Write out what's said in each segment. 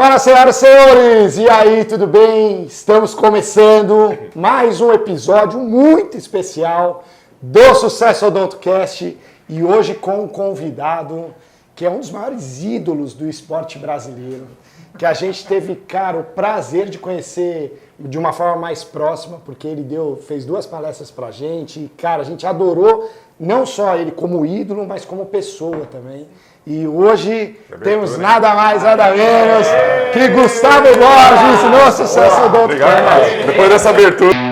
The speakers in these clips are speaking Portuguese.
Fala, senhoras e senhores! E aí, tudo bem? Estamos começando mais um episódio muito especial do Sucesso Odontocast e hoje com um convidado que é um dos maiores ídolos do esporte brasileiro, que a gente teve, cara, o prazer de conhecer de uma forma mais próxima, porque ele fez 2 palestras pra gente e, cara, a gente adorou não só ele como ídolo, mas como pessoa também. E hoje temos nada mais, nada menos que Gustavo Borges no Sucesso Odontocast. Obrigado, depois dessa abertura.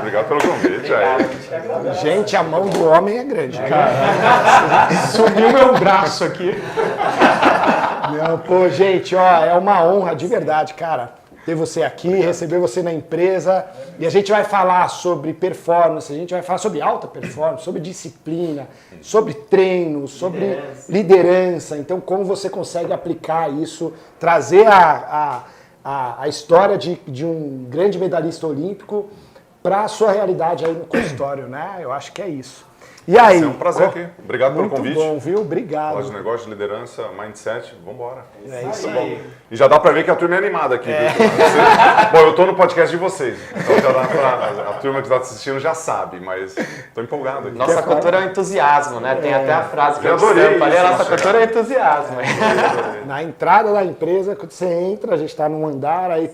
Obrigado pelo convite. Aí. Gente, a mão do homem é grande, cara. Subiu meu braço aqui. Não, pô, gente, ó, é uma honra de verdade, cara, ter você aqui, receber você na empresa. E a gente vai falar sobre performance, a gente vai falar sobre alta performance, sobre disciplina, sobre treino, sobre liderança. Então, como você consegue aplicar isso, trazer a história de um grande medalhista olímpico para a sua realidade aí no consultório, né? Eu acho que é isso. E aí? É um prazer aqui. Obrigado pelo convite. Muito bom, viu? Obrigado. Falar de negócio, de liderança, mindset, vamos embora. É isso aí. E já dá pra ver que a turma é animada aqui. Viu? Bom, eu tô no podcast de vocês, então já dá pra... A turma que está assistindo já sabe, mas tô empolgado aqui. Nossa cultura é o entusiasmo, né? Tem até a frase que eu adorei estampa ali, a nossa isso, cultura é entusiasmo. Na entrada da empresa, quando você entra, a gente está num andar, aí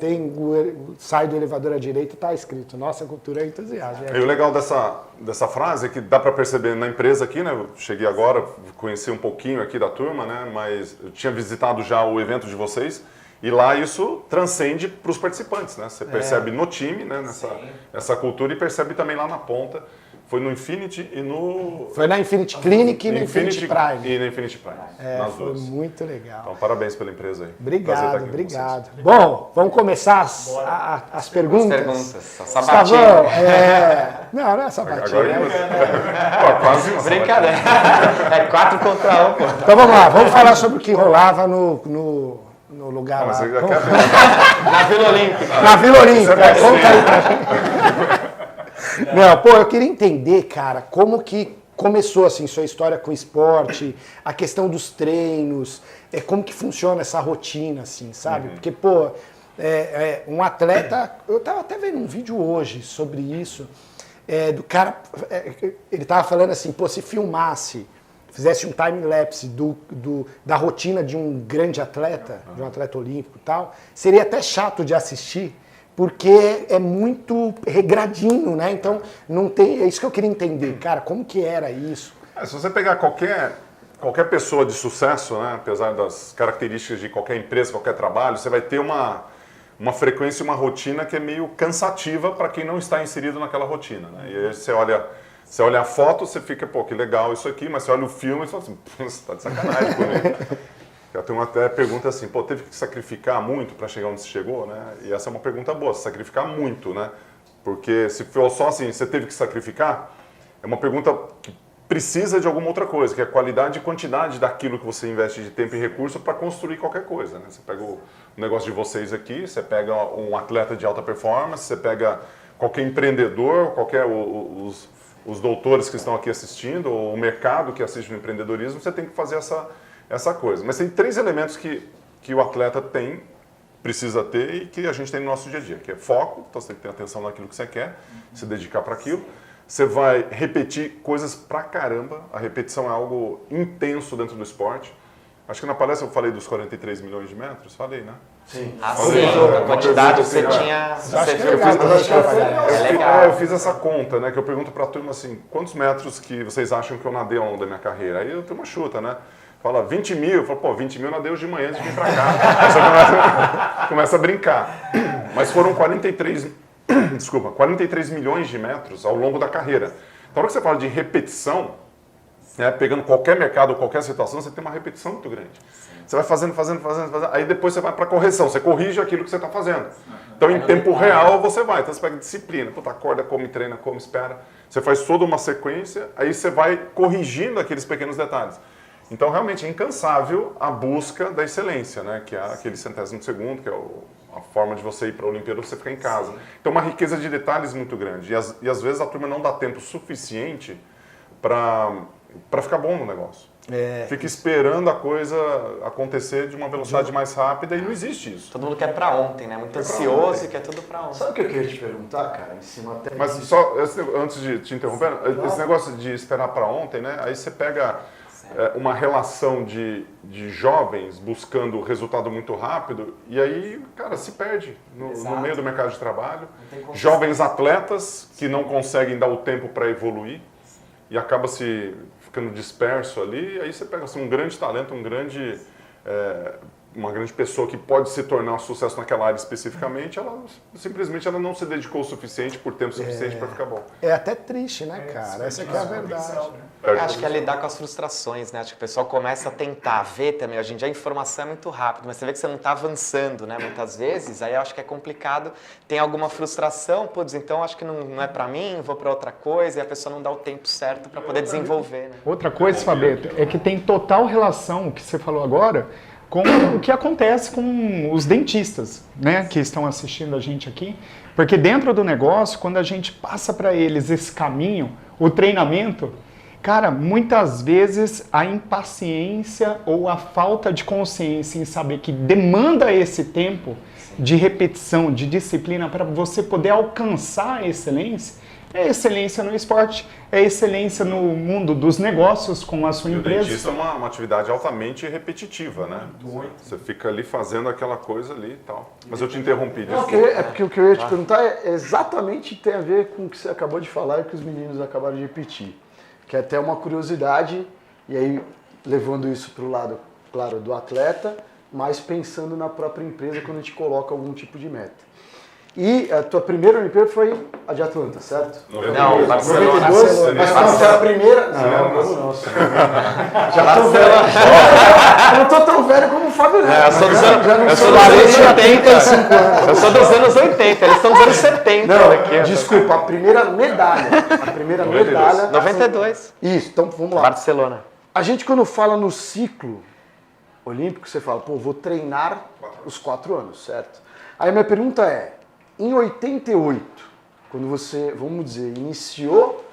sai do elevador à direita e está escrito, nossa cultura é entusiasmo. E o legal dessa frase é que dá para perceber na empresa aqui, né? Eu cheguei agora, conheci um pouquinho aqui da turma, né? Mas eu tinha visitado já o evento de vocês e lá isso transcende para os participantes, né? Você percebe no time, né? Essa cultura e percebe também lá na ponta. Foi no Infinity e no... Foi na Infinity Clinic e no Infinity Prime. E na Infinity Prime, nas foi duas. muito legal. Então, parabéns pela empresa aí. Obrigado, obrigado. Bom, vamos começar as perguntas. As perguntas, a sabatina. Não é sabatina. Agora que você... quase uma Brincadeira. É 4 contra 1, pô. Então vamos lá, vamos falar sobre o que rolava no lugar lá. Na Vila Olímpica. Na Vila Olímpica, conta aí pra gente. Não, pô, eu queria entender, cara, como que começou, assim, sua história com o esporte, a questão dos treinos, como que funciona essa rotina, assim, sabe? Porque, pô, um atleta, eu tava até vendo um vídeo hoje sobre isso, do cara, ele tava falando assim, pô, se filmasse, fizesse um time-lapse da rotina de um grande atleta, de um atleta olímpico e tal, seria até chato de assistir, porque é muito regradinho, né? Então, não tem... É isso que eu queria entender, cara, como que era isso? Se você pegar qualquer pessoa de sucesso, né, apesar das características de qualquer empresa, qualquer trabalho, você vai ter uma frequência, uma rotina que é meio cansativa para quem não está inserido naquela rotina, né? E aí você olha a foto, você fica, pô, que legal isso aqui, mas você olha o filme e você fala assim, você tá de sacanagem comigo. Eu tenho até pergunta assim, pô, teve que sacrificar muito para chegar onde você chegou, né? E essa é uma pergunta boa, sacrificar muito, né? Porque se for só assim, você teve que sacrificar, é uma pergunta que precisa de alguma outra coisa, que é a qualidade e quantidade daquilo que você investe de tempo e recurso para construir qualquer coisa, né? Você pega o negócio de vocês aqui, você pega um atleta de alta performance, você pega qualquer empreendedor, os doutores que estão aqui assistindo, ou o mercado que assiste no empreendedorismo, você tem que fazer essa coisa. Mas tem 3 elementos que o atleta precisa ter e que a gente tem no nosso dia a dia, que é foco, então você tem que ter atenção naquilo que você quer, se dedicar para aquilo. Você vai repetir coisas pra caramba, a repetição é algo intenso dentro do esporte. Acho que na palestra eu falei dos 43 milhões de metros, falei, né? Sim. A quantidade que você tinha... Eu fiz essa conta, né? Que eu pergunto pra turma assim, quantos metros que vocês acham que eu nadei ao longo da minha carreira? Aí eu tenho uma chuta, né? Fala 20 mil, eu falo, pô, 20 mil nadei hoje de manhã antes de vir pra cá. Aí você começa a brincar. Mas foram 43 milhões de metros ao longo da carreira. Então, na hora que você fala de repetição, né? Pegando qualquer mercado, qualquer situação, você tem uma repetição muito grande. Você vai fazendo, aí depois você vai para correção, você corrige aquilo que você está fazendo. Então, em tempo real, você vai. Então, você pega disciplina, puta, acorda, come, treina, come, espera. Você faz toda uma sequência, aí você vai corrigindo aqueles pequenos detalhes. Então, realmente, é incansável a busca da excelência, né? Que é aquele centésimo segundo, que é a forma de você ir para a Olimpíada, você ficar em casa. Então, uma riqueza de detalhes muito grande. E às vezes a turma não dá tempo suficiente para ficar bom no negócio. Fica esperando a coisa acontecer de uma velocidade mais rápida e não existe isso. Todo mundo quer pra ontem, né? Muito ansioso e quer tudo pra ontem. Sabe o que eu queria te perguntar, cara? Em cima até Mas só, antes de te interromper, esse negócio de esperar para ontem, né? Aí você pega uma relação de jovens buscando resultado muito rápido e aí, cara, se perde no meio do mercado de trabalho. Jovens atletas que não conseguem dar o tempo para evoluir e acaba se ficando disperso ali, aí você pega assim, um grande talento, uma grande pessoa que pode se tornar um sucesso naquela área especificamente, ela simplesmente não se dedicou o suficiente, por tempo suficiente para ficar bom. É até triste, né, cara? Essa que é a verdade. Acho que é lidar com as frustrações, né? Acho que o pessoal começa a tentar ver também. Hoje em dia a informação é muito rápida, mas você vê que você não está avançando, né? Muitas vezes, aí eu acho que é complicado. Tem alguma frustração, putz, então acho que não é para mim, vou para outra coisa, e a pessoa não dá o tempo certo para poder desenvolver, né? Outra coisa, Fabeto, é que tem total relação, o que você falou agora, com o que acontece com os dentistas, né, que estão assistindo a gente aqui. Porque dentro do negócio, quando a gente passa para eles esse caminho, o treinamento, cara, muitas vezes a impaciência ou a falta de consciência em saber que demanda esse tempo de repetição, de disciplina para você poder alcançar a excelência. É excelência no esporte, é excelência no mundo dos negócios com a sua empresa. O dentista é uma atividade altamente repetitiva, né? Você fica ali fazendo aquela coisa ali e tal. Mas eu te interrompi. É porque o que eu ia te perguntar é exatamente tem a ver com o que você acabou de falar e que os meninos acabaram de repetir. Que é até uma curiosidade, e aí levando isso para o lado, claro, do atleta, mas pensando na própria empresa quando a gente coloca algum tipo de meta. E a tua primeira Olimpíada foi a de Atlanta, certo? Não, Barcelona. 92, mas não, foi a primeira? Não. Já tô velho. Eu não tô tão velho como o Fábio Neto. Eu sou dos anos 80. Eu sou dos anos 80, eles são dos anos 70. Não, desculpa, a primeira medalha. A primeira medalha. 92. Isso, então vamos lá. Barcelona. A gente quando fala no ciclo olímpico, você fala, pô, vou treinar os 4 anos, certo? Aí minha pergunta é, em 88, quando você, vamos dizer, iniciou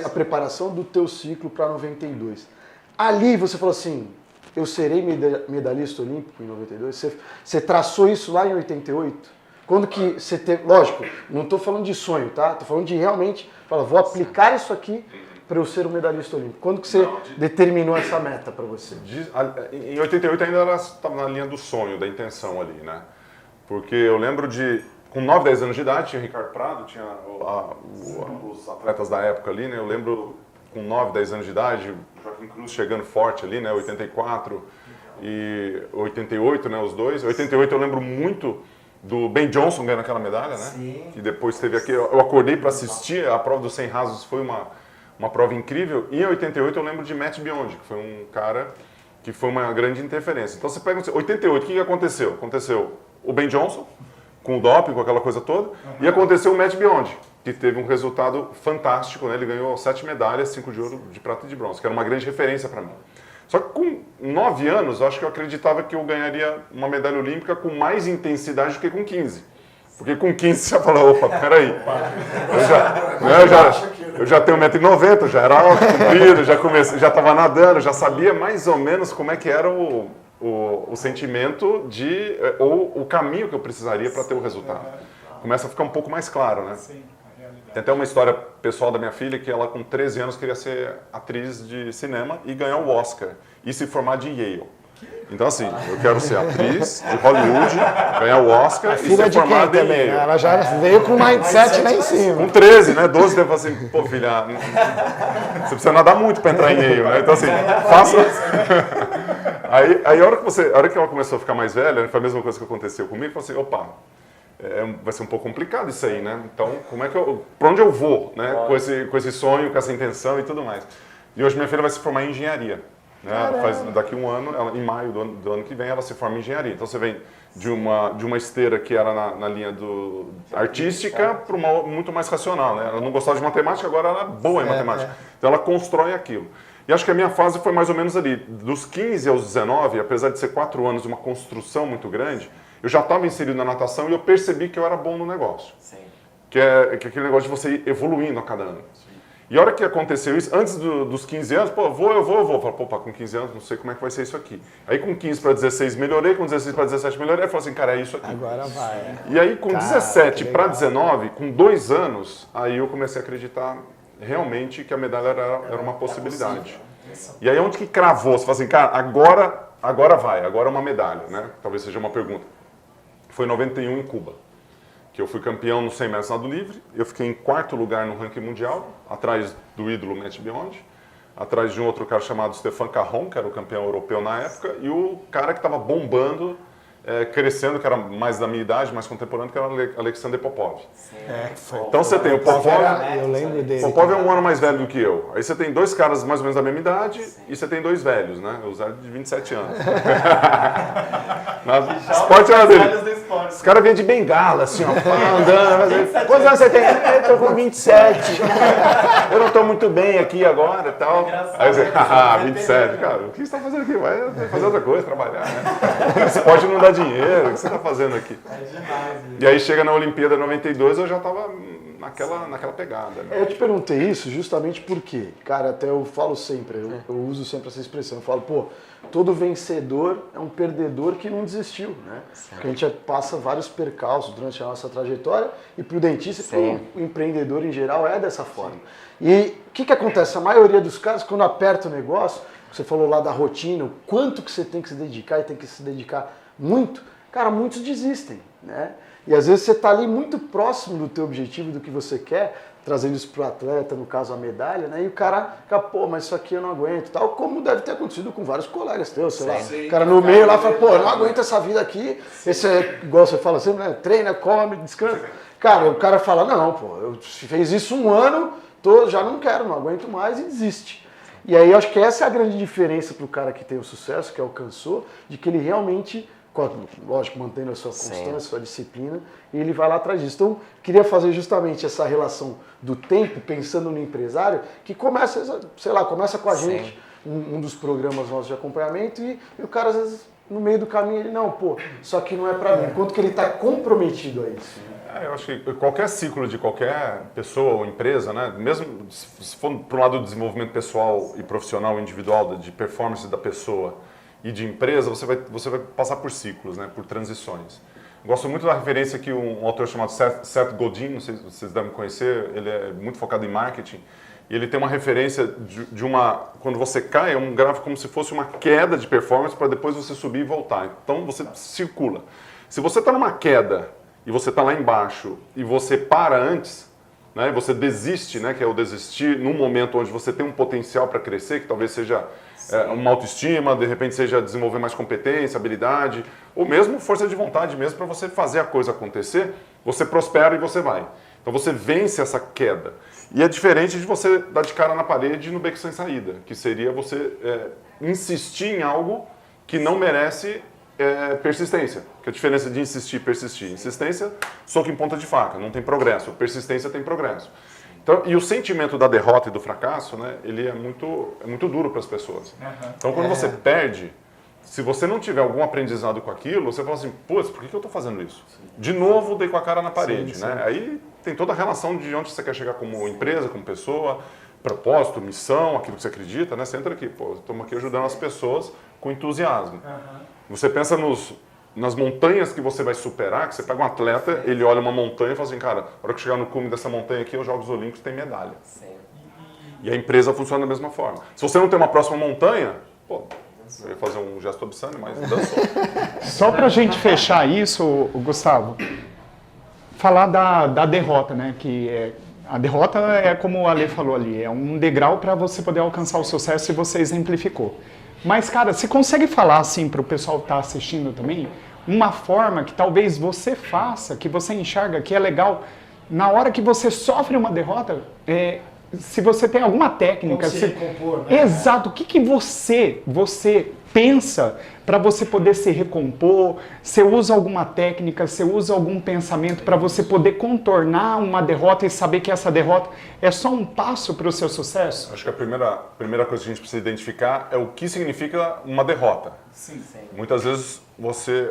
a preparação do teu ciclo para 92, ali você falou assim, eu serei medalhista olímpico em 92? Você traçou isso lá em 88? Quando que você teve, lógico, não estou falando de sonho, tá? Estou falando de realmente, vou aplicar isso aqui para eu ser um medalhista olímpico. Quando que você determinou essa meta para você? Em 88 ainda estava na linha do sonho, da intenção ali, né? Porque eu lembro com 9, 10 anos de idade, tinha Ricardo Prado, tinha os atletas da época ali, né? Eu lembro com 9, 10 anos de idade, o Joaquim Cruz chegando forte ali, né? 84 e 88, né? Os dois. 88 eu lembro muito do Ben Johnson ganhando aquela medalha, né? Sim. E depois teve aqui, eu acordei para assistir, a prova dos 100 rasos foi uma prova incrível. E em 88 eu lembro de Matt Biondi, que foi um cara que foi uma grande interferência. Então você pega 88, o que aconteceu? Aconteceu o Ben Johnson, com o doping, com aquela coisa toda, e aconteceu o Matt Biondi, que teve um resultado fantástico, né? Ele ganhou 7 medalhas, 5 de ouro, de prata e de bronze, que era uma grande referência para mim. Só que com 9 anos, eu acho que eu acreditava que eu ganharia uma medalha olímpica com mais intensidade do que com 15. Porque com 15 você fala, opa, peraí, eu já tenho 1,90 m, já era alto, comprido, já estava nadando, já sabia mais ou menos como é que era o sentimento ou o caminho que eu precisaria para ter o resultado. Começa a ficar um pouco mais claro, né? Tem até uma história pessoal da minha filha que ela com 13 anos queria ser atriz de cinema e ganhar o Oscar e se formar de Yale. Então assim, eu quero ser atriz de Hollywood, ganhar o Oscar e ser formada em Yale. Ela já veio com o mindset lá em cima. Com 13, né? 12, eu falei assim, pô filha, você precisa nadar muito para entrar em Yale, né? Então assim, faça... Aí a hora que ela começou a ficar mais velha, foi a mesma coisa que aconteceu comigo, eu falei assim, opa, vai ser um pouco complicado isso aí, né? Então, como é que para onde eu vou, né? Com esse sonho, com essa intenção e tudo mais. E hoje minha filha vai se formar em engenharia. Né? Daqui um ano, em maio do ano que vem, ela se forma em engenharia. Então você vem de uma esteira que era na linha artística para uma muito mais racional. Né? Ela não gostava de matemática, agora ela é boa em matemática. Então ela constrói aquilo. E acho que a minha fase foi mais ou menos ali, dos 15 aos 19, apesar de ser 4 anos de uma construção muito grande, eu já estava inserido na natação e eu percebi que eu era bom no negócio. Sim. Que é aquele negócio de você ir evoluindo a cada ano. E a hora que aconteceu isso, antes dos 15 anos, pô, eu vou. Eu falo, pô, com 15 anos, não sei como é que vai ser isso aqui. Aí com 15 para 16 melhorei, com 16 para 17 melhorei, eu falei assim, cara, é isso aqui. Agora vai. E aí com 17 para 19, com 2 anos, aí eu comecei a acreditar realmente que a medalha era uma possibilidade. E aí onde que cravou? Você fala assim, cara, agora vai, agora é uma medalha, né? Talvez seja uma pergunta. Foi em 91 em Cuba, que eu fui campeão no 100 metros nado livre, eu fiquei em 4º lugar no ranking mundial, atrás do ídolo Matt Biondi, atrás de um outro cara chamado Stefan Caron, que era o campeão europeu na época, e o cara que estava bombando, crescendo, que era mais da minha idade, mais contemporâneo, que era o Alexander Popov. Então você tem o Popov, Eu lembro dele. Popov é um ano mais velho do que eu. Aí você tem 2 caras mais ou menos da mesma idade e você tem 2 velhos, né? O Zé de 27 anos. Esporte era dele. Os caras vinham de bengala, assim, ó, andando. Quantos anos você tem? Eu tô com 27. Eu não tô muito bem aqui agora e tal. Aí você, 27. Cara, o que você está fazendo aqui? Vai fazer outra coisa, trabalhar, né? Esporte não dá dinheiro, o que você está fazendo aqui? E aí chega na Olimpíada 92, eu já estava naquela pegada. Né? Eu te perguntei isso justamente porque, cara, até eu falo sempre, eu uso sempre essa expressão, eu falo, pô, todo vencedor é um perdedor que não desistiu, né? Porque a gente passa vários percalços durante a nossa trajetória e para o dentista e para o empreendedor em geral é dessa forma. E o que acontece? A maioria dos casos, quando aperta o negócio, você falou lá da rotina, o quanto que você tem que se dedicar e tem que se dedicar muito, cara, muitos desistem, né? E às vezes você está ali muito próximo do teu objetivo, do que você quer, trazendo isso para o atleta, no caso a medalha, né? E o cara fica, pô, mas isso aqui eu não aguento, tal, como deve ter acontecido com vários colegas teus, sei lá. O cara no meio lá fala, pô, eu não aguento essa vida aqui, esse é, igual você fala sempre, né? Treina, come, descansa. Cara, o cara fala, não, pô, eu fiz isso um ano, já não quero, não aguento mais e desiste. E aí eu acho que essa é a grande diferença para o cara que tem o sucesso, que alcançou, de que ele realmente, lógico, mantendo a sua constância, a sua disciplina, e ele vai lá atrás disso. Então, queria fazer justamente essa relação do tempo, pensando no empresário, que começa, sei lá, começa com a gente, um dos programas nossos de acompanhamento, e o cara, às vezes, no meio do caminho, ele, não, pô, isso aqui não é para mim. Quanto que ele está comprometido a isso, né? Eu acho que qualquer ciclo de qualquer pessoa ou empresa, né, mesmo se for para o lado do desenvolvimento pessoal e profissional individual, de performance da pessoa e de empresa, você vai passar por ciclos, né, por transições. Gosto muito da referência que um autor chamado Seth Godin, não sei se vocês devem conhecer, ele é muito focado em marketing, e ele tem uma referência de quando você cai, é um gráfico como se fosse uma queda de performance para depois você subir e voltar. Então você circula. Se você está numa queda e você está lá embaixo e você para antes, né, você desiste, né, que é o desistir num momento onde você tem um potencial para crescer, que talvez seja uma autoestima, de repente seja desenvolver mais competência, habilidade, ou mesmo força de vontade mesmo para você fazer a coisa acontecer, você prospera e você vai. Então você vence essa queda. E é diferente de você dar de cara na parede e no beco sem saída, que seria você insistir em algo que não merece persistência. Que a diferença de insistir e persistir. Insistência, soco em ponta de faca, não tem progresso. Persistência tem progresso. Então, e o sentimento da derrota e do fracasso, né, ele é muito duro para as pessoas. Então, quando você perde, se você não tiver algum aprendizado com aquilo, você fala assim, putz, por que eu estou fazendo isso? De novo, dei com a cara na parede. Né? Aí tem toda a relação de onde você quer chegar como empresa, como pessoa, propósito, missão, aquilo que você acredita, né? Você entra aqui, pô, estamos aqui ajudando as pessoas com entusiasmo. Você pensa nas montanhas que você vai superar, que você pega um atleta, ele olha uma montanha e fala assim, cara, na hora que chegar no cume dessa montanha aqui, os Jogos Olímpicos tem medalha. E a empresa funciona da mesma forma. Se você não tem uma próxima montanha, pô, eu ia fazer um gesto obsceno, mas dançou. Só pra gente fechar isso, Gustavo, falar da derrota, né? Que a derrota é como o Ale falou ali, é um degrau para você poder alcançar o sucesso e você exemplificou. Mas, cara, você consegue falar assim para o pessoal que está assistindo também, uma forma que talvez você faça, que você enxerga que é legal, na hora que você sofre uma derrota, se você tem alguma técnica... Como se recompor, né? Exato. O que você pensa para você poder se recompor? Você usa alguma técnica, você usa algum pensamento para você poder contornar uma derrota e saber que essa derrota é só um passo para o seu sucesso? Acho que a primeira coisa que a gente precisa identificar é o que significa uma derrota. Sim. Muitas vezes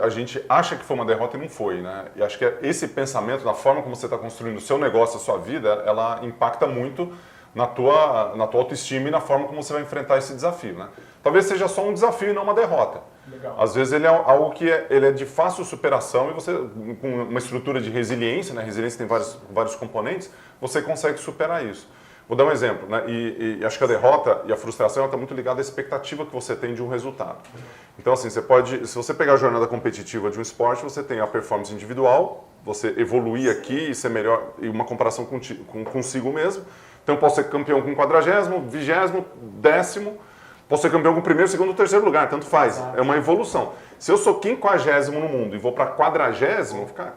a gente acha que foi uma derrota e não foi, né? E acho que esse pensamento, na forma como você está construindo o seu negócio, a sua vida, ela impacta muito na tua autoestima e na forma como você vai enfrentar esse desafio, né? Talvez seja só um desafio e não uma derrota. Legal. Às vezes ele é algo que ele é de fácil superação e você, com uma estrutura de resiliência, né? Resiliência tem vários componentes, você consegue superar isso. Vou dar um exemplo, né? E acho que a derrota e a frustração está muito ligada à expectativa que você tem de um resultado. Então, assim, se você pegar a jornada competitiva de um esporte, você tem a performance individual, você evoluir aqui e ser melhor, e uma comparação consigo mesmo. Então, eu posso ser campeão com 40º, 20º, 10º, posso ser campeão com 1º, 2º, 3º lugar, tanto faz. É uma evolução. Se eu sou 50º no mundo e vou para 40º,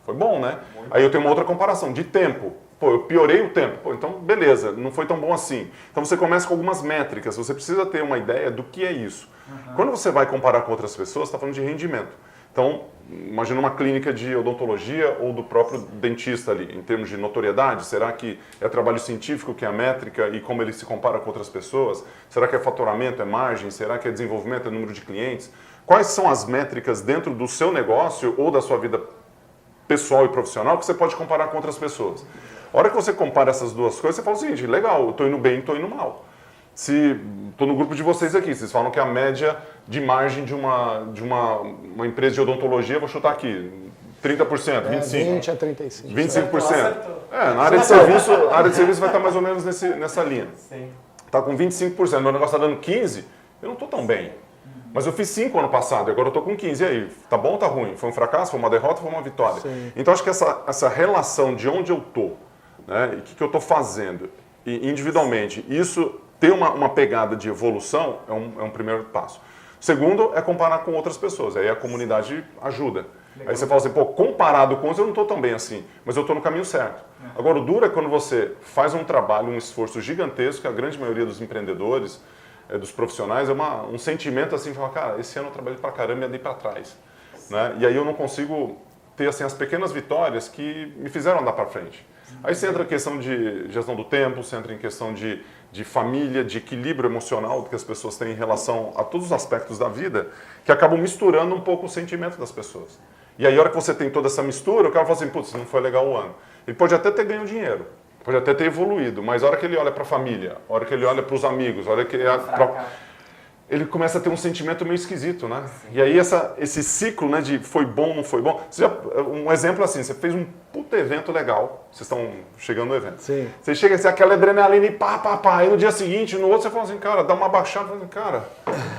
foi bom, né? Aí eu tenho uma outra comparação de tempo. Pô, eu piorei o tempo. Pô, então, beleza, não foi tão bom assim. Então, você começa com algumas métricas. Você precisa ter uma ideia do que é isso. Quando você vai comparar com outras pessoas, você está falando de rendimento. Então, imagina uma clínica de odontologia ou do próprio dentista ali, em termos de notoriedade. Será que é trabalho científico, que é a métrica e como ele se compara com outras pessoas? Será que é faturamento, é margem? Será que é desenvolvimento, é número de clientes? Quais são as métricas dentro do seu negócio ou da sua vida pessoal e profissional que você pode comparar com outras pessoas? A hora que você compara essas duas coisas, você fala o seguinte: legal, eu estou indo bem, estou indo mal. Se estou no grupo de vocês aqui, vocês falam que a média de margem de uma empresa de odontologia, vou chutar aqui, 30%, 25%. 20 a 35%. 25%. Na área de serviço, a área de serviço vai estar mais ou menos nessa linha. Sim. Está com 25%, meu negócio está dando 15%, eu não estou tão bem. Mas eu fiz 5 ano passado e agora eu estou com 15. E aí, tá bom ou tá ruim? Foi um fracasso, foi uma derrota, foi uma vitória? Sim. Então acho que essa relação de onde eu estou, né, e o que eu estou fazendo e individualmente, isso ter uma pegada de evolução é um primeiro passo. Segundo é comparar com outras pessoas, aí a comunidade ajuda. Legal. Aí você fala assim, pô, comparado com outros eu não estou tão bem assim, mas eu estou no caminho certo. Agora o duro é quando você faz um trabalho, um esforço gigantesco, que a grande maioria dos empreendedores, dos profissionais, é um sentimento assim, de falar, cara, esse ano eu trabalhei pra caramba e andei para trás. Né? E aí eu não consigo ter assim, as pequenas vitórias que me fizeram andar para frente. Aí você entra em questão de gestão do tempo, você entra em questão de família, de equilíbrio emocional que as pessoas têm em relação a todos os aspectos da vida, que acabam misturando um pouco o sentimento das pessoas. E aí a hora que você tem toda essa mistura, o cara fala assim, putz, não foi legal o ano. Ele pode até ter ganho dinheiro, pode até ter evoluído, mas a hora que ele olha para a família, a hora que ele olha para os amigos, a hora que ele começa a ter um sentimento meio esquisito, né? Sim. E aí esse ciclo, né, de foi bom, não foi bom. Um exemplo assim, você fez um puto evento legal, vocês estão chegando no evento. Sim. Você chega assim, aquela adrenalina e pá, aí no dia seguinte, no outro você fala assim, cara, dá uma baixada, fala assim, cara,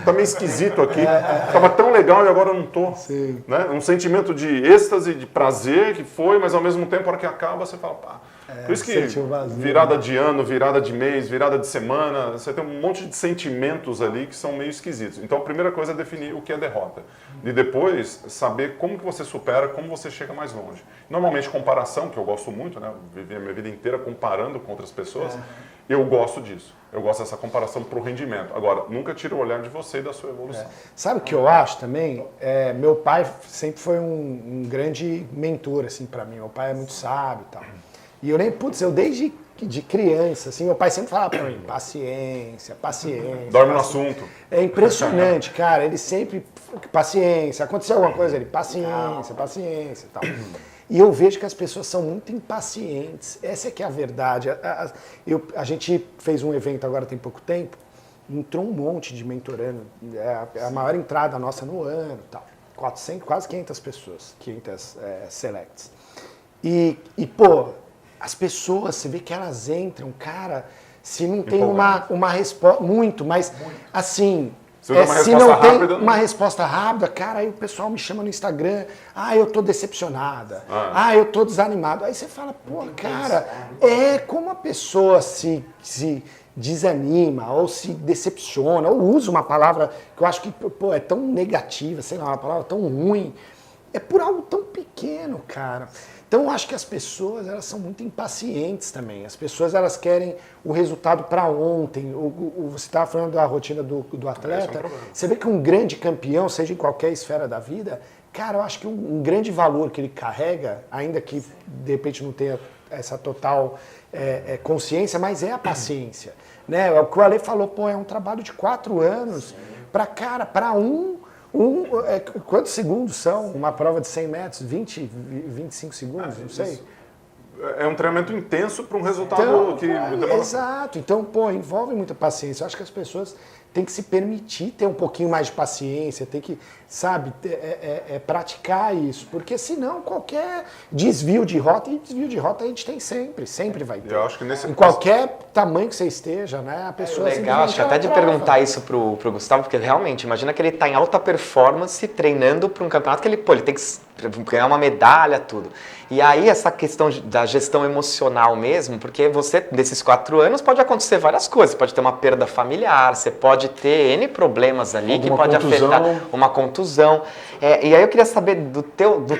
tá meio esquisito aqui, tava tão legal e agora eu não tô. Sim. Né? Um sentimento de êxtase, de prazer que foi, mas ao mesmo tempo, a hora que acaba, você fala, pá. Por isso que vazio, virada de ano, virada de mês, virada de semana, você tem um monte de sentimentos ali que são meio esquisitos. Então a primeira coisa é definir o que é derrota. E depois saber como que você supera, como você chega mais longe. Normalmente comparação, que eu gosto muito, né? Eu vivi a minha vida inteira comparando com outras pessoas, eu gosto disso. Eu gosto dessa comparação para o rendimento. Agora, nunca tira o olhar de você e da sua evolução. Sabe o que eu acho também? Meu pai sempre foi um grande mentor assim, para mim. Meu pai é muito sábio e tal. E eu lembro, putz, eu desde de criança, assim, meu pai sempre falava pra mim, paciência. Dorme no assunto. É impressionante, cara, ele sempre, paciência, aconteceu alguma coisa, ele, paciência e tal. E eu vejo que as pessoas são muito impacientes, essa é que é a verdade. A gente fez um evento agora tem pouco tempo, entrou um monte de mentorando, é a maior entrada nossa no ano e tal, 400, quase 500 pessoas, 500 selects. E pô, as pessoas, você vê que elas entram, cara, se não tem uma resposta, mas assim, se não tem uma resposta rápida, cara, aí o pessoal me chama no Instagram, eu tô decepcionada, eu tô desanimado. Aí você fala, pô, cara, como a pessoa se desanima, ou se decepciona, ou usa uma palavra que eu acho que, pô, é tão negativa, sei lá, uma palavra tão ruim. é por algo tão pequeno, cara. Então eu acho que as pessoas, elas são muito impacientes também. As pessoas, elas querem o resultado para ontem. Você estava falando da rotina do atleta. Você vê que um grande campeão, seja em qualquer esfera da vida, cara, eu acho que um grande valor que ele carrega, ainda que de repente não tenha essa total consciência, mas é a paciência. Né? O que o Ale falou, pô, é um trabalho de 4 anos para quantos segundos são? Uma prova de 100 metros? 20, 25 segundos? Não sei. É um treinamento intenso para um resultado que demora. Exato. Então, pô, envolve muita paciência. Eu acho que as pessoas têm que se permitir ter um pouquinho mais de paciência, tem que, sabe, praticar isso. Porque senão qualquer desvio de rota, e desvio de rota a gente tem sempre vai ter. Eu acho que nesse em qualquer tamanho que você esteja, né? A pessoa legal, acho que até de perguntar isso pro Gustavo, porque realmente, imagina que ele está em alta performance treinando para um campeonato que ele tem que ganhar uma medalha, tudo. E aí essa questão da gestão emocional mesmo, porque você, nesses 4 anos, pode acontecer várias coisas. Você pode ter uma perda familiar, você pode ter N problemas ali que pode afetar uma contusão. E aí eu queria saber dos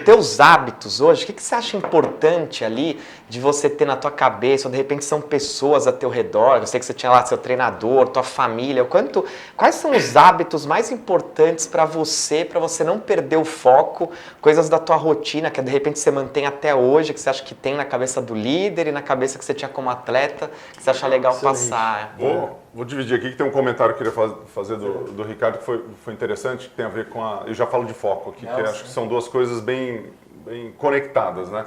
teus hábitos hoje, o que você acha importante ali de você ter na tua cabeça, ou de repente são pessoas a teu redor, eu sei que você tinha lá seu treinador, tua família, quais são os hábitos mais importantes para você não perder o foco, coisas da tua rotina que de repente você mantém até hoje, que você acha que tem na cabeça do líder e na cabeça que você tinha como atleta, que você acha legal passar? Vou dividir aqui, que tem um comentário que eu queria fazer do Ricardo, que foi interessante, que tem a ver com eu já falo de foco aqui, que acho que são 2 coisas bem conectadas, né?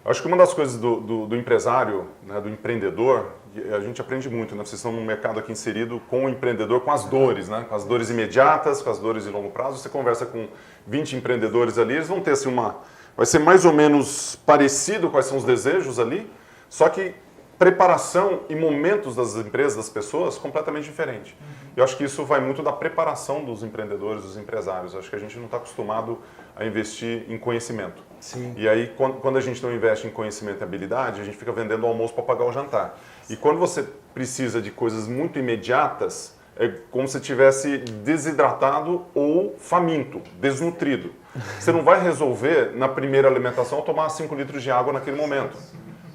Eu acho que uma das coisas do empresário, né, do empreendedor, a gente aprende muito, né? Vocês estão num mercado aqui inserido com o empreendedor, com as dores, né? Com as dores imediatas, com as dores de longo prazo. Você conversa com 20 empreendedores ali, eles vão ter assim vai ser mais ou menos parecido quais são os desejos ali, só que preparação e momentos das empresas, das pessoas, completamente diferente. Eu acho que isso vai muito da preparação dos empreendedores, dos empresários. Eu acho que a gente não está acostumado a investir em conhecimento. Sim. E aí, quando a gente não investe em conhecimento e habilidade, a gente fica vendendo o almoço para pagar o jantar. E quando você precisa de coisas muito imediatas, é como se tivesse desidratado ou faminto, desnutrido. Você não vai resolver, na primeira alimentação, tomar 5 litros de água naquele momento.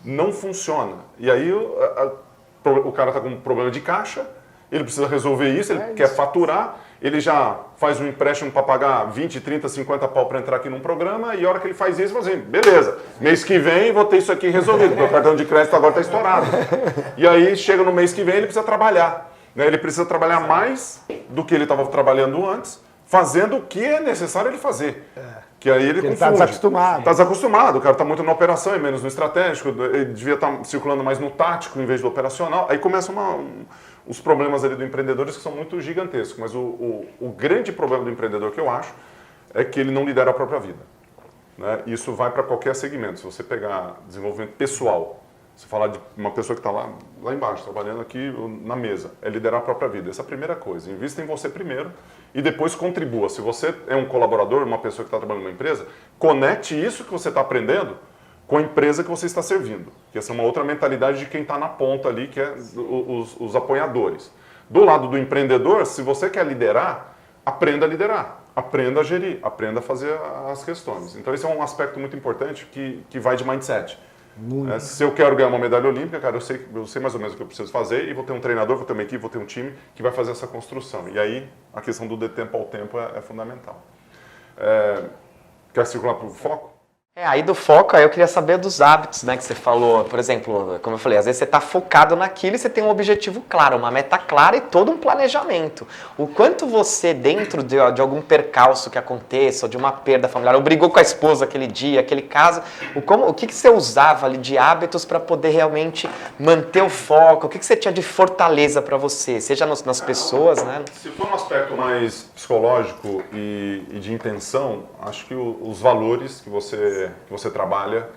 Não funciona. E aí o cara está com um problema de caixa, ele precisa resolver isso, ele quer faturar, ele já faz um empréstimo para pagar 20, 30, 50 pau para entrar aqui num programa, e a hora que ele faz isso, ele fala assim, beleza, mês que vem vou ter isso aqui resolvido, meu cartão de crédito agora está estourado. E aí chega no mês que vem, ele precisa trabalhar. Né? Ele precisa trabalhar mais do que ele estava trabalhando antes, fazendo o que é necessário ele fazer. Que aí ele está desacostumado. Está desacostumado, o cara está muito na operação e menos no estratégico, ele devia estar circulando mais no tático em vez do operacional. Aí começam os problemas ali do empreendedor que são muito gigantescos. Mas o grande problema do empreendedor que eu acho é que ele não lidera a própria vida. Né? Isso vai para qualquer segmento. Se você pegar desenvolvimento pessoal, se falar de uma pessoa que está lá embaixo, trabalhando aqui na mesa, é liderar a própria vida. Essa é a primeira coisa. Invista em você primeiro e depois contribua. Se você é um colaborador, uma pessoa que está trabalhando numa empresa, conecte isso que você está aprendendo com a empresa que você está servindo. Que essa é uma outra mentalidade de quem está na ponta ali, que é os apoiadores. Do lado do empreendedor, se você quer liderar, aprenda a liderar, aprenda a gerir, aprenda a fazer as questões. Então esse é um aspecto muito importante que vai de mindset. Se eu quero ganhar uma medalha olímpica, cara, eu sei mais ou menos o que eu preciso fazer e vou ter um treinador, vou ter uma equipe, vou ter um time que vai fazer essa construção. E aí a questão do de tempo ao tempo é fundamental. Quer circular para o foco? Aí do foco, aí eu queria saber dos hábitos, né, que você falou. Por exemplo, como eu falei, às vezes você está focado naquilo e você tem um objetivo claro, uma meta clara e todo um planejamento. O quanto você, dentro de algum percalço que aconteça, ou de uma perda familiar, ou brigou com a esposa aquele dia, aquele caso, o que você usava ali de hábitos para poder realmente manter o foco? O que você tinha de fortaleza para você, seja nas pessoas, né? Se for um aspecto mais psicológico e de intenção, acho que os valores que você trabalha,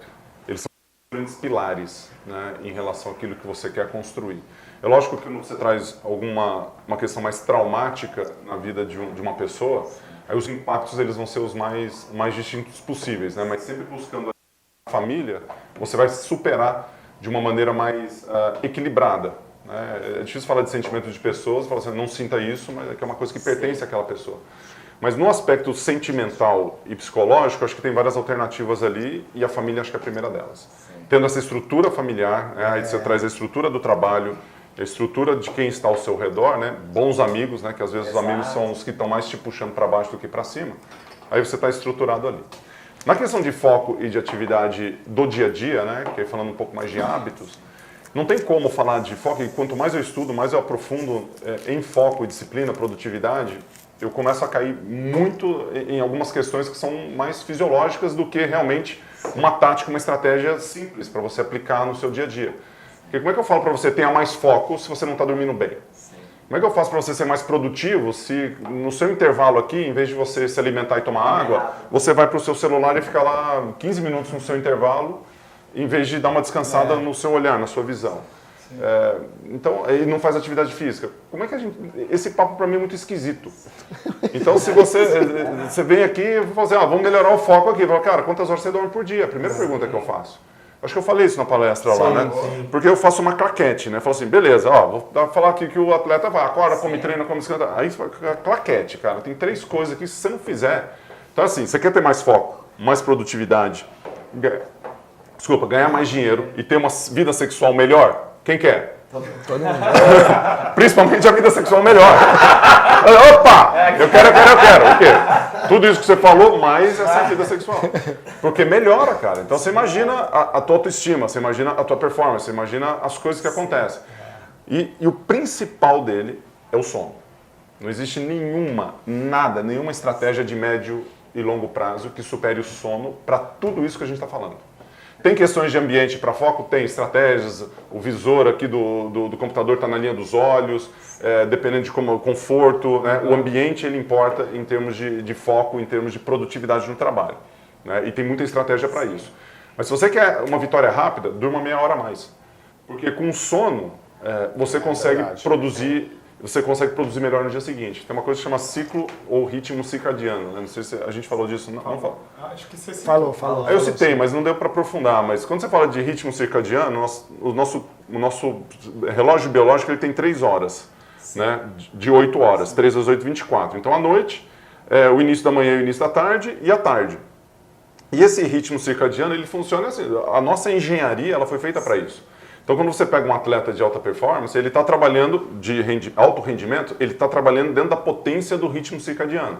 eles são grandes pilares, né, em relação àquilo que você quer construir. É lógico que quando você traz uma questão mais traumática na vida de uma pessoa, aí os impactos eles vão ser os mais distintos possíveis, né, mas sempre buscando a família, você vai superar de uma maneira mais equilibrada. Né? É difícil falar de sentimento de pessoas, falar assim, não sinta isso, mas é que é uma coisa que pertence àquela pessoa. Mas no aspecto sentimental e psicológico, acho que tem várias alternativas ali e a família acho que é a primeira delas. Tendo essa estrutura familiar, né, aí você traz a estrutura do trabalho, a estrutura de quem está ao seu redor, né, bons amigos, né, que às vezes os amigos são os que estão mais te puxando para baixo do que para cima, aí você está estruturado ali. Na questão de foco e de atividade do dia a dia, né, que é falando um pouco mais de hábitos, não tem como falar de foco, e quanto mais eu estudo, mais eu aprofundo em foco, disciplina, produtividade, eu começo a cair muito em algumas questões que são mais fisiológicas do que realmente uma tática, uma estratégia simples para você aplicar no seu dia a dia. Porque como é que eu falo para você tenha mais foco se você não está dormindo bem? Como é que eu faço para você ser mais produtivo se no seu intervalo aqui, em vez de você se alimentar e tomar água, você vai para o seu celular e fica lá 15 minutos no seu intervalo, em vez de dar uma descansada no seu olhar, na sua visão? Então, ele não faz atividade física. Como é que a gente... Esse papo para mim é muito esquisito. Então, se você vem aqui e fala assim, vamos melhorar o foco aqui. Fala, cara, quantas horas você dorme por dia? A primeira pergunta que eu faço. Acho que eu falei isso na palestra lá, né? Porque eu faço uma claquete, né? Falo assim, beleza, vou falar aqui que o atleta vai, acorda, come, treina, come, descansa. Aí claquete, cara. Tem 3 coisas aqui, se você não fizer... Então, assim, você quer ter mais foco, mais produtividade, ganhar mais dinheiro e ter uma vida sexual melhor? Quem quer? Todo mundo. Principalmente a vida sexual melhor. Opa! Eu quero. O quê? Tudo isso que você falou, mais essa vida sexual. Porque melhora, cara. Então você imagina a tua autoestima, você imagina a tua performance, você imagina as coisas que acontecem. E o principal dele é o sono. Não existe nenhuma estratégia de médio e longo prazo que supere o sono para tudo isso que a gente está falando. Tem questões de ambiente para foco? Tem estratégias, o visor aqui do computador está na linha dos olhos, dependendo de como o conforto, né? O ambiente ele importa em termos de foco, em termos de produtividade no trabalho, né? E tem muita estratégia para isso. Mas se você quer uma vitória rápida, durma meia hora a mais. Porque com sono, você consegue produzir melhor no dia seguinte. Tem uma coisa que chama ciclo ou ritmo circadiano, né? Não sei se a gente falou disso. Não falou. Acho que você Falou. Eu citei, mas não deu para aprofundar. Mas quando você fala de ritmo circadiano, o nosso relógio biológico ele tem 3 horas, né? De 8 horas, 3 às 8, 24. Então, à noite, o início da manhã e o início da tarde, e à tarde. E esse ritmo circadiano, ele funciona assim. A nossa engenharia ela foi feita para isso. Então, quando você pega um atleta de alta performance, ele está trabalhando de alto rendimento, ele está trabalhando dentro da potência do ritmo circadiano.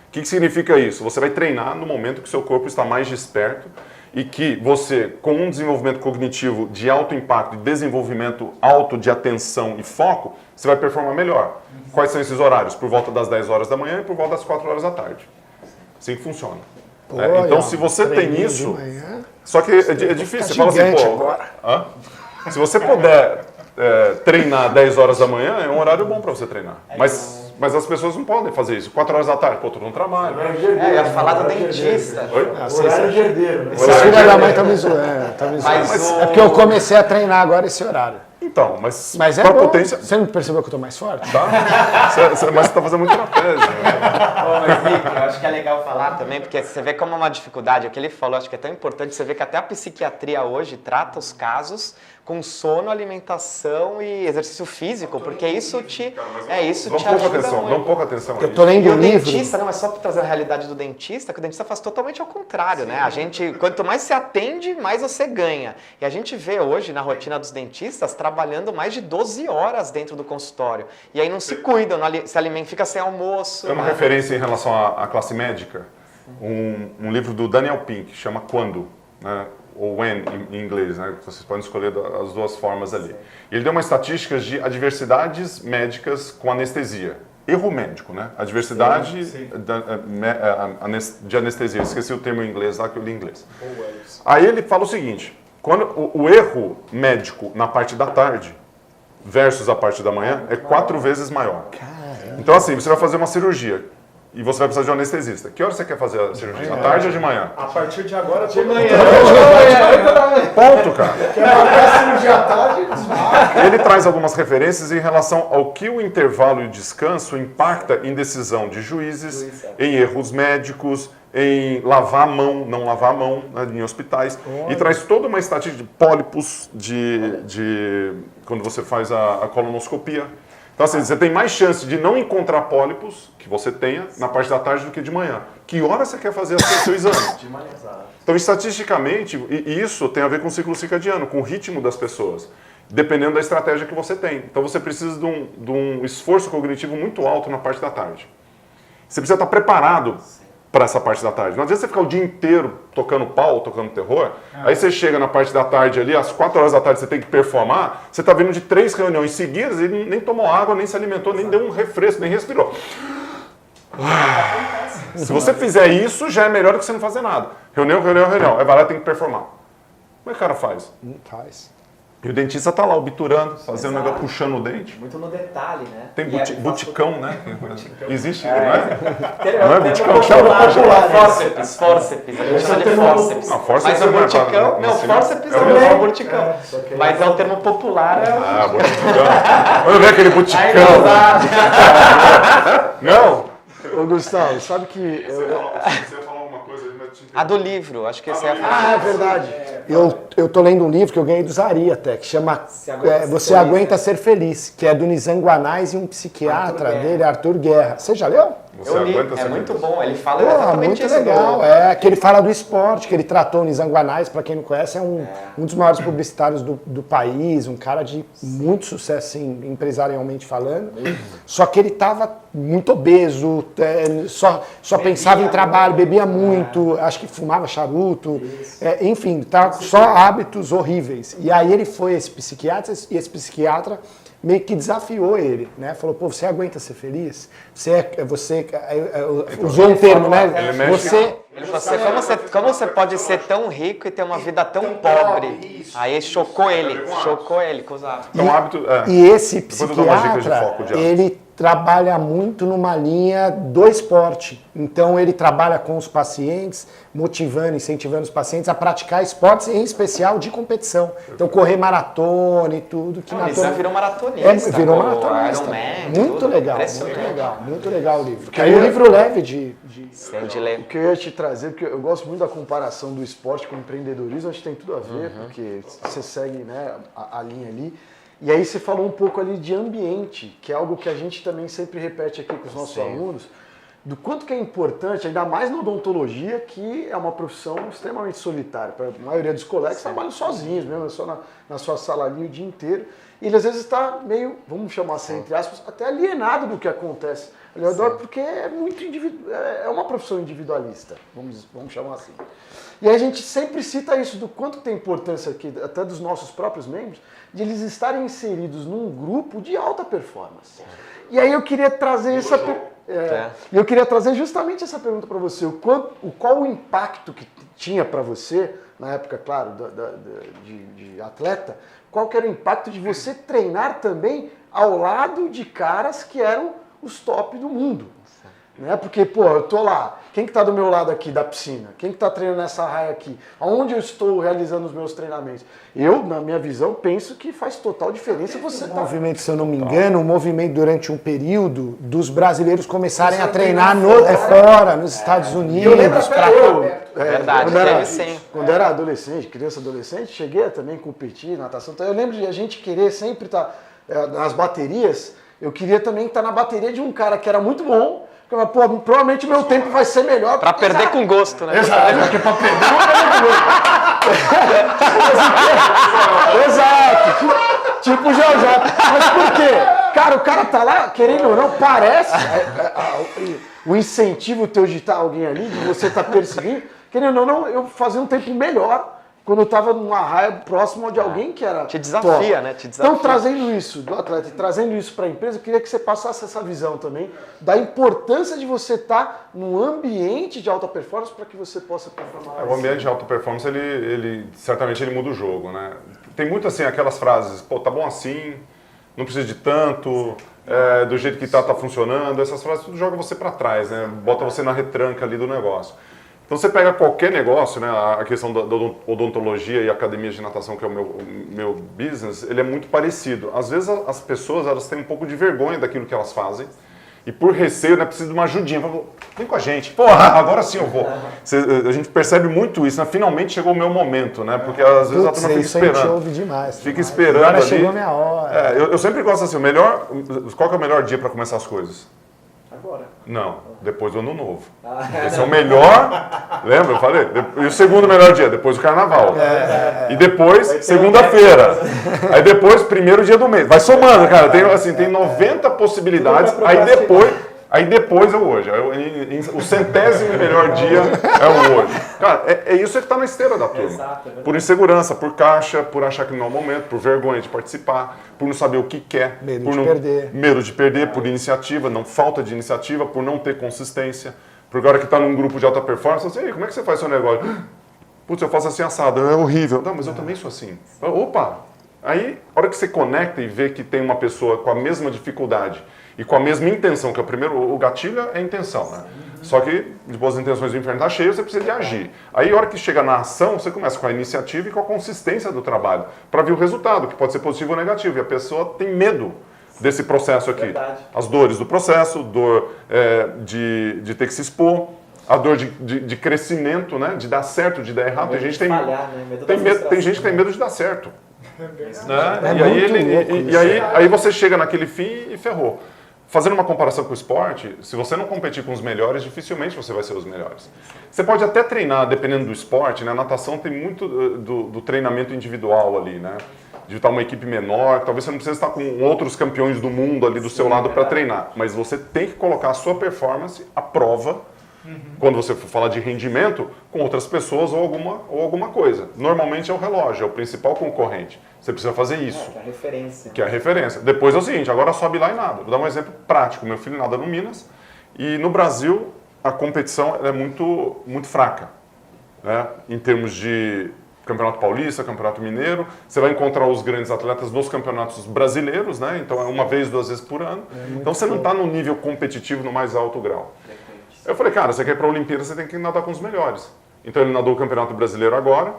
O que significa isso? Você vai treinar no momento que o seu corpo está mais desperto e que você, com um desenvolvimento cognitivo de alto impacto e desenvolvimento alto de atenção e foco, você vai performar melhor. Quais são esses horários? Por volta das 10 horas da manhã e por volta das 4 horas da tarde. Assim que funciona. Então, se você tem isso... Só que é difícil. Você fala assim, se você puder treinar 10 horas da manhã, é um horário bom para você treinar. Mas as pessoas não podem fazer isso. 4 horas da tarde, tô no trabalho. Eu ia falar do dentista. Horário de herdeiro. Esse filho da mãe tá me zoando. É porque eu comecei a treinar agora esse horário. Então, mas é pra bom. potência... Você não percebeu que eu tô mais forte? Tá? Mas você tá fazendo muito trapézio. Mas, Vic, eu acho que é legal falar também, porque você vê como é uma dificuldade, o que ele falou, acho que é tão importante, você vê que até a psiquiatria hoje trata os casos com sono, alimentação e exercício físico, porque isso te ajuda Dá um pouco atenção a Eu isso. tô lendo E o um livro. dentista, não, é só para trazer a realidade do dentista, que o dentista faz totalmente ao contrário, né? A gente, quanto mais se atende, mais você ganha. E a gente vê hoje na rotina dos dentistas trabalhando mais de 12 horas dentro do consultório. E aí não se cuidam, não se alimentam, fica sem almoço. Tem uma referência em relação à classe médica, um livro do Daniel Pink, chama Quando, né? Ou When em inglês, né? Vocês podem escolher as duas formas ali. Ele deu uma estatística de adversidades médicas com anestesia. Erro médico, né? Adversidade de anestesia. Esqueci o termo em inglês lá que eu li em inglês. Aí ele fala o seguinte, quando o erro médico na parte da tarde versus a parte da manhã é 4 vezes maior. Então assim, você vai fazer uma cirurgia e você vai precisar de um anestesista. Que hora você quer fazer a cirurgia? À tarde ou de manhã? A partir de agora, de manhã. Ponto, cara. Quer marcar a cirurgia à tarde? Ele traz algumas referências em relação ao que o intervalo e o descanso impacta em decisão de juízes, em erros médicos, em lavar a mão, não lavar a mão, né, em hospitais. E traz toda uma estatística de pólipos, quando você faz a colonoscopia. Então, assim, você tem mais chance de não encontrar pólipos que você tenha na parte da tarde do que de manhã. Que hora você quer fazer o seu exame? De manhã, exato. Então, estatisticamente, e isso tem a ver com o ciclo circadiano, com o ritmo das pessoas, dependendo da estratégia que você tem. Então, você precisa de um esforço cognitivo muito alto na parte da tarde. Você precisa estar preparado para essa parte da tarde. Não adianta você ficar o dia inteiro tocando pau, tocando terror, aí você chega na parte da tarde ali, às 4 horas da tarde você tem que performar, você está vindo de 3 reuniões seguidas e nem tomou água, nem se alimentou, nem deu um refresco, nem respirou. Se você fizer isso, já é melhor do que você não fazer nada. Reunião. Aí vai lá e tem que performar. Como é que o cara faz? Não faz. E o dentista tá lá obturando, fazendo um negócio, puxando o dente. Muito no detalhe, né? Tem E aí, buticão, né? Existe, não é? Não é buticão, Fórceps. A gente chama de fórceps. Não, fórceps Mas o não é burticão, pra- não, ensinar. fórceps É é o o mesmo. burticão. Mas é o termo popular. Ah, buticão. Vamos ver aquele Aí buticão. não dá. Não! Ô, Gustavo, sabe que... Se você ia falar alguma coisa, ele vai te A do livro, acho que esse é a Ah, é verdade. Eu tô lendo um livro que eu ganhei do Zari até, que chama Você Aguenta Ser Feliz, que é do Nizam Guanais e um psiquiatra dele, Arthur Guerra. Você já leu? Você Eu li, aguenta é ser muito feliz. bom. Ele fala Pô, exatamente muito isso. legal. É, que ele fala do esporte, que ele tratou o Nizam Guanais, para quem não conhece, é um dos maiores publicitários do país, um cara de muito sucesso, assim, empresarialmente falando. Só que ele estava muito obeso, só pensava em trabalho, bebia muito, acho que fumava charuto, enfim, tá, só hábitos horríveis. E aí ele foi esse psiquiatra, e esse psiquiatra meio que desafiou ele, né? Falou, pô, você aguenta ser feliz? Você usou um termo, né? Ele mexe- Como você pode ser tão rico e ter uma vida tão pobre? Aí chocou ele com os hábitos. Então, hábito. E esse Depois eu dou umas dicas de psiquiatra, foco de hábito. ele trabalha muito numa linha do esporte. Então ele trabalha com os pacientes, motivando, incentivando os pacientes a praticar esportes, em especial de competição. Então correr maratona e tudo. Que O na Nizam tua- virou maratonista. virou pô, maratonista. Ironman, Muito tudo. legal, Impressionante. muito legal o livro. Aí o livro leve Tem de ler. O que eu ia te trazer, porque eu gosto muito da comparação do esporte com o empreendedorismo, acho que tem tudo a ver, porque você segue, né, a linha ali. E aí você falou um pouco ali de ambiente, que é algo que a gente também sempre repete aqui com os nossos alunos, do quanto que é importante, ainda mais na odontologia, que é uma profissão extremamente solitária. Para a maioria dos colegas trabalham sozinhos, mesmo só na sua sala ali o dia inteiro. E ele às vezes está meio, vamos chamar assim, entre aspas, até alienado do que acontece ali ao redor, porque é muito é uma profissão individualista, vamos chamar assim. E aí a gente sempre cita isso, do quanto tem importância aqui, até dos nossos próprios membros, de eles estarem inseridos num grupo de alta performance. E aí eu queria trazer eu queria trazer justamente essa pergunta para você, qual o impacto que tinha para você, na época, claro, de atleta, qual que era o impacto de você treinar também ao lado de caras que eram os top do mundo. Né? Porque, pô, eu tô lá, quem que tá do meu lado aqui da piscina? Quem que tá treinando nessa raia aqui? Aonde eu estou realizando os meus treinamentos? Eu, na minha visão, penso que faz total diferença você Um tá... movimento, se eu não me engano, um movimento durante um período dos brasileiros começarem a treinar fora, nos Estados Unidos. Eu lembro até eu, Verdade, quando era, teve sim. quando era adolescente, criança adolescente, cheguei a também competir natação. Então eu lembro de a gente querer sempre estar nas baterias, eu queria também estar na bateria de um cara que era muito bom, porque eu falava, pô, provavelmente o meu tempo vai ser melhor. Pra perder com gosto, né? Exato, porque pra perder não é Exato, tipo o Jojó. Mas por quê? Cara, o cara tá lá, querendo ou não, parece o incentivo teu de estar alguém ali, de você estar perseguindo, querendo ou não, eu fazia um tempo melhor quando eu tava numa raia próxima de alguém que era Te desafia, top. né? Te desafia. Então, trazendo isso do atleta e trazendo isso para a empresa, eu queria que você passasse essa visão também da importância de você estar num ambiente de alta performance para que você possa performar. O ambiente de alta performance, ele certamente ele muda o jogo, né? Tem muito assim aquelas frases, pô, tá bom assim, não precisa de tanto, do jeito que tá funcionando, essas frases tudo joga você para trás, né? Bota você na retranca ali do negócio. Então você pega qualquer negócio, né, a questão da odontologia e academias de natação, que é o meu business, ele é muito parecido. Às vezes as pessoas elas têm um pouco de vergonha daquilo que elas fazem E por receio, né, precisa de uma ajudinha. Fala, vem com a gente. Porra, agora sim eu vou. A gente percebe muito isso, né? Finalmente chegou o meu momento, né? Porque às vezes a turma fica isso a gente esperando. ouve demais. Fica esperando Agora ali. chegou a minha hora. Eu sempre gosto assim, qual que é o melhor dia para começar as coisas? Agora. Não, depois do ano novo. Esse é o melhor, lembra? Eu falei? E o segundo melhor dia, depois do carnaval. E depois, segunda-feira. Aí depois, primeiro dia do mês. Vai somando, cara. Tem 90 possibilidades. Aí depois é o hoje. O 100º melhor dia é o hoje. Cara, é isso que está na esteira da turma. Exato, é verdade. Por insegurança, por caixa, por achar que não é o momento, por vergonha de participar, por não saber o que quer. Medo por de não, perder. Medo de perder, por iniciativa, não falta de iniciativa, por não ter consistência. Por agora que está num grupo de alta performance, assim, "Ei, como é que você faz seu negócio? Putz, eu faço assim assado, é horrível. Não, mas eu também sou assim. Opa! Aí, a hora que você conecta e vê que tem uma pessoa com a mesma dificuldade e com a mesma intenção, que é o gatilho é a intenção, né? Só que, de boas intenções, o inferno está cheio, você precisa de agir. Aí, a hora que chega na ação, você começa com a iniciativa e com a consistência do trabalho, para ver o resultado, que pode ser positivo ou negativo. E a pessoa tem medo desse processo aqui. Verdade. As dores do processo, dor de ter que se expor, a dor de crescimento, né? De dar certo, de dar errado. Tem gente que tem falhar, né? Medo da tem frustração. gente que tem medo de dar certo. Né? É E aí, muito louco isso. aí você chega naquele fim e ferrou. Fazendo uma comparação com o esporte, se você não competir com os melhores, dificilmente você vai ser os melhores. Você pode até treinar, dependendo do esporte, né? A natação tem muito do treinamento individual ali, né? De estar uma equipe menor, talvez você não precise estar com outros campeões do mundo ali do seu lado para treinar, mas você tem que colocar a sua performance à prova quando você for falar de rendimento com outras pessoas ou alguma coisa. Normalmente é o relógio, é o principal concorrente. Você precisa fazer isso. Que é a referência. Que é a referência. Depois é o seguinte, agora sobe lá e nada. Vou dar um exemplo prático. Meu filho nada no Minas e no Brasil a competição é muito, muito fraca, né? Em termos de Campeonato Paulista, Campeonato Mineiro. Você vai encontrar os grandes atletas nos campeonatos brasileiros, né? Então é uma vez, 2 vezes por ano. Então você não está no nível competitivo no mais alto grau. Eu falei, cara, você quer ir para a Olimpíada, você tem que nadar com os melhores. Então ele nadou o Campeonato Brasileiro agora,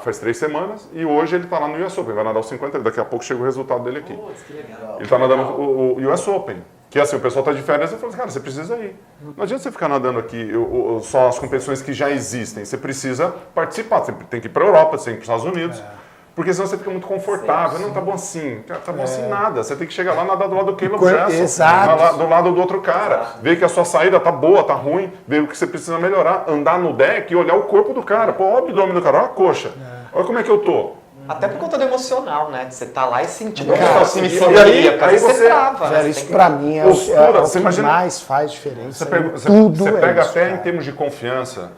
faz 3 semanas, e hoje ele está lá no US Open, vai nadar os 50, daqui a pouco chega o resultado dele aqui. Putz, que legal. Ele está nadando o US Open, que assim, o pessoal está de férias, eu falei, cara, você precisa ir. Não adianta você ficar nadando aqui só as competições que já existem, você precisa participar, você tem que ir para a Europa, você tem que ir para os Estados Unidos. Porque senão você fica muito confortável. Não, tá bom assim. Cara, tá bom assim nada. Você tem que chegar lá, nadar do lado do Caleb Jackson. Exato. Do lado do outro cara. Ver que a sua saída tá boa, tá ruim. Ver o que você precisa melhorar. Andar no deck e olhar o corpo do cara. Pô, olha o abdômen do cara, olha a coxa. Olha como é que eu tô. Até por conta do emocional, né? De você tá lá e sentir Cara, como se me e sentia, aí porque você- trava, né? Velho, Você isso tem que- pra mim é Postura, o você que imagina- mais faz diferença. Você Tudo pega isso, até cara. em termos de confiança.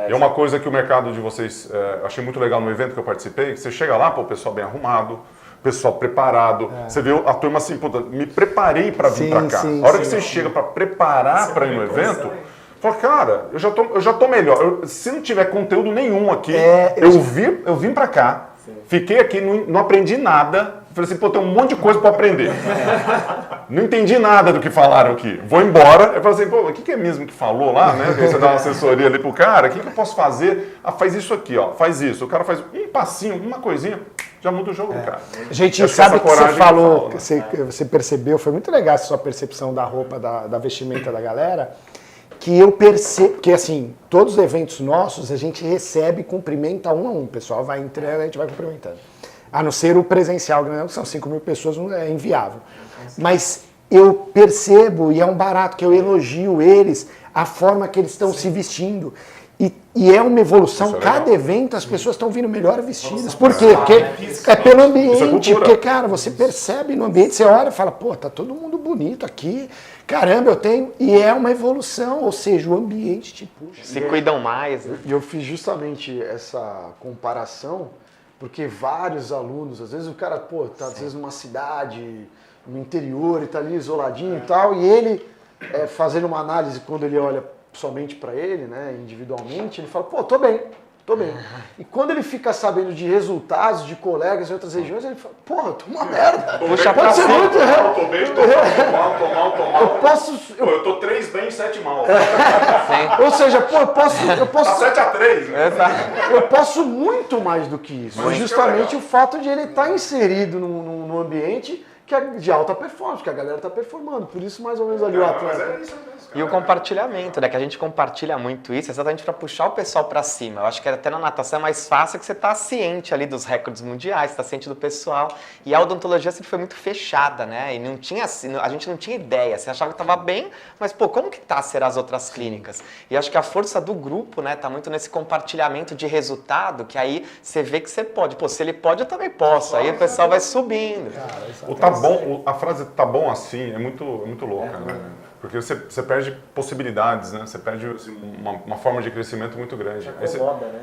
É uma coisa que o mercado de vocês, eu achei muito legal no evento que eu participei, que você chega lá, pô, o pessoal bem arrumado, o pessoal preparado, você vê a turma assim, puta, me preparei para vir Sim, para cá. sim, A hora que sim. você chega para preparar para ir no evento, fala, cara, eu já tô melhor. Se não tiver conteúdo nenhum aqui, eu vim para cá, fiquei aqui, não aprendi nada. Falei assim, pô, tem um monte de coisa para aprender. Não entendi nada do que falaram aqui. Vou embora. Eu falei assim, pô, o que é mesmo que falou lá, né? Aí você dá uma assessoria ali pro cara, o que eu posso fazer? Ah, faz isso aqui, ó, faz isso. O cara faz um passinho, uma coisinha, já muda o jogo do cara. Gente, Acho que sabe essa o que você coragem falou, que fala, que você percebeu, foi muito legal essa sua percepção da roupa, da vestimenta da galera, que eu percebo, porque assim, todos os eventos nossos a gente recebe e cumprimenta um a um, o pessoal vai entrando, a gente vai cumprimentando. A não ser o presencial, que são 5.000 pessoas, é inviável. Mas eu percebo, e é um barato, que eu elogio eles, a forma que eles estão se vestindo. E é uma evolução, Isso é cada legal. evento as pessoas estão vindo melhor vestidas. Por quê? Porque é pelo ambiente, cultura. porque, cara, você percebe no ambiente, você olha e fala, pô, tá todo mundo bonito aqui, caramba, eu tenho... E é uma evolução, ou seja, o ambiente te puxa. Se cuidam mais, né? E eu fiz justamente essa comparação, porque vários alunos, às vezes o cara, pô, tá às vezes numa cidade, no interior, e tá ali isoladinho e tal, e ele, fazendo uma análise, quando ele olha somente para ele, né, individualmente, ele fala, pô, tô bem. E quando ele fica sabendo de resultados de colegas em outras regiões, ele fala, porra, tô uma merda. Puxa Pode ser muito Tô bem, tô mal. Eu posso... Pô, eu tô 3 bem, 7 mal. Ou seja, pô, eu posso... Tá 7-3, né? Eu posso muito mais do que isso. Mas justamente o fato de ele estar inserido num ambiente que é de alta performance, que a galera tá performando. Por isso, mais ou menos ali o atleta. E o compartilhamento, né? Que a gente compartilha muito isso exatamente para puxar o pessoal para cima. Eu acho que até na natação é mais fácil que você tá ciente ali dos recordes mundiais, tá ciente do pessoal. E a odontologia sempre foi muito fechada, né? E não tinha, a gente não tinha ideia. Você achava que tava bem, mas pô, como que será as outras clínicas? E acho que a força do grupo, né, tá muito nesse compartilhamento de resultado, que aí você vê que você pode. Pô, se ele pode, eu também posso. Aí o pessoal vai subindo. O tá bom, a frase tá bom assim é muito louca, né? Porque você perde possibilidades, né? Você perde assim, uma forma de crescimento muito grande. Aí você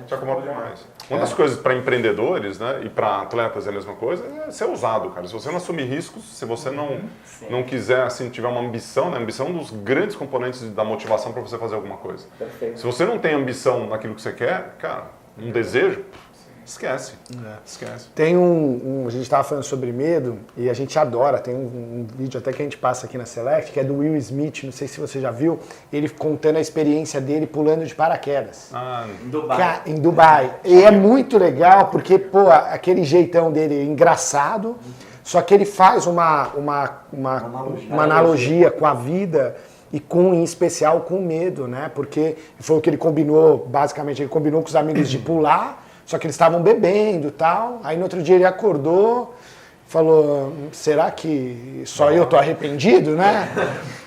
te acomoda demais. Uma das coisas para empreendedores, né, e para atletas é a mesma coisa, é ser ousado, cara. Se você não assumir riscos, se você não quiser, assim, tiver uma ambição, né? A ambição é um dos grandes componentes da motivação para você fazer alguma coisa. Perfeito. Se você não tem ambição naquilo que você quer, cara, um desejo, esquece. Esquece. Tem a gente estava falando sobre medo e a gente adora, tem um vídeo até que a gente passa aqui na Select, que é do Will Smith, não sei se você já viu, ele contando a experiência dele pulando de paraquedas. Em Dubai. Em Dubai. E é muito legal porque, pô, aquele jeitão dele é engraçado, só que ele faz uma analogia com a vida e em especial com o medo, né? Porque foi o que ele combinou, basicamente, ele combinou com os amigos de pular, só que eles estavam bebendo e tal. Aí no outro dia ele acordou, falou, será que só eu tô arrependido, né?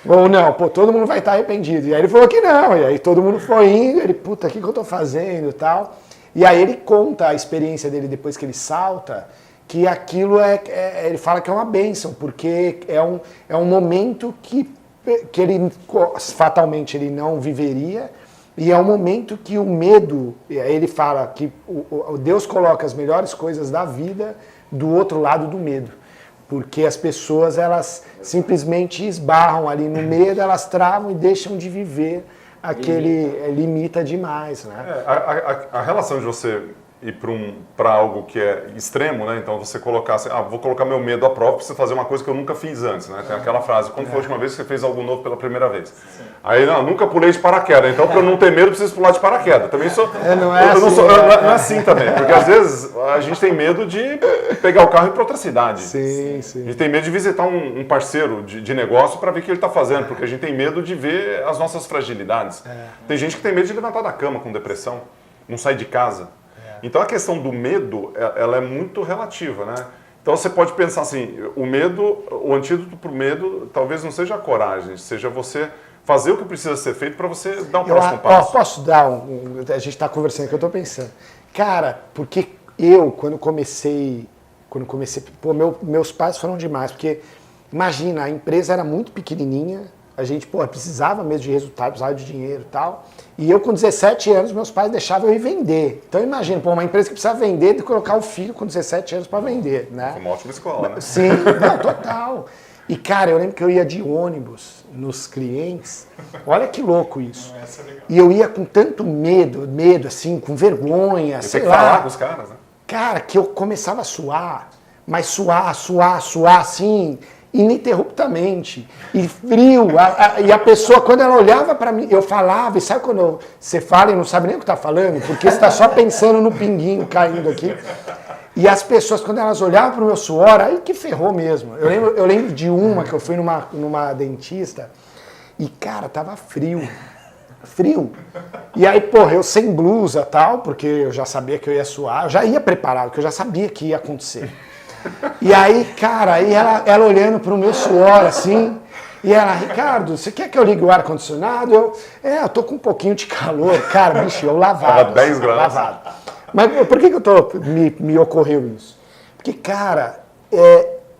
Ou não, pô, todo mundo vai estar arrependido. E aí ele falou que não, e aí todo mundo foi indo, ele, puta, o que eu tô fazendo e tal. E aí ele conta a experiência dele depois que ele salta, que aquilo ele fala que é uma bênção, porque é um momento que ele fatalmente ele não viveria. E é um momento que o medo, ele fala que Deus coloca as melhores coisas da vida do outro lado do medo. Porque as pessoas, elas simplesmente esbarram ali no medo, elas travam e deixam de viver limita demais, né? A relação de você ir para algo que é extremo, né? Então você colocar assim, vou colocar meu medo à prova para você fazer uma coisa que eu nunca fiz antes, né? Tem aquela frase, quando foi a última vez que você fez algo novo pela primeira vez? Aí, nunca pulei de paraquedas, então para eu não ter medo, eu preciso pular de paraquedas. Também sou... Não é assim também, porque às vezes a gente tem medo de pegar o carro e ir para outra cidade. Sim, sim. A gente tem medo de visitar um parceiro de negócio para ver o que ele está fazendo, porque a gente tem medo de ver as nossas fragilidades. Tem gente que tem medo de levantar da cama com depressão, não sair de casa. Então a questão do medo, ela é muito relativa, né? Então você pode pensar assim, o antídoto para o medo talvez não seja a coragem, seja você fazer o que precisa ser feito para você dar um próximo passo. Posso dar a gente está conversando, que eu estou pensando. Cara, porque quando comecei, pô, meus pais foram demais, porque imagina, a empresa era muito pequenininha, a gente, precisava mesmo de resultado, precisava de dinheiro e tal. E eu, com 17 anos, meus pais deixavam eu ir vender. Então, imagina, uma empresa que precisa vender, de colocar o filho com 17 anos para vender, né? Foi uma ótima escola, né? Sim, não, total. E, cara, eu lembro que eu ia de ônibus nos clientes. Olha que louco isso. E eu ia com tanto medo, assim, com vergonha, sei lá. Falar com os caras, né? Cara, que eu começava a suar, mas suar, assim, ininterruptamente, e frio, e a pessoa, quando ela olhava para mim, eu falava, e sabe quando você fala e não sabe nem o que está falando? Porque você está só pensando no pinguinho caindo aqui. E as pessoas, quando elas olhavam para o meu suor, aí que ferrou mesmo. Eu lembro de uma que eu fui numa dentista, e cara, tava frio. E aí, eu sem blusa e tal, porque eu já sabia que eu ia suar, eu já ia preparado, porque eu já sabia que ia acontecer. E aí, cara, ela olhando pro meu suor, assim, e ela, Ricardo, você quer que eu ligue o ar-condicionado? Eu tô com um pouquinho de calor. Cara, bicho, eu lavado. Tava 10 graus. Lavado. Mas por que me ocorreu isso? Porque, cara,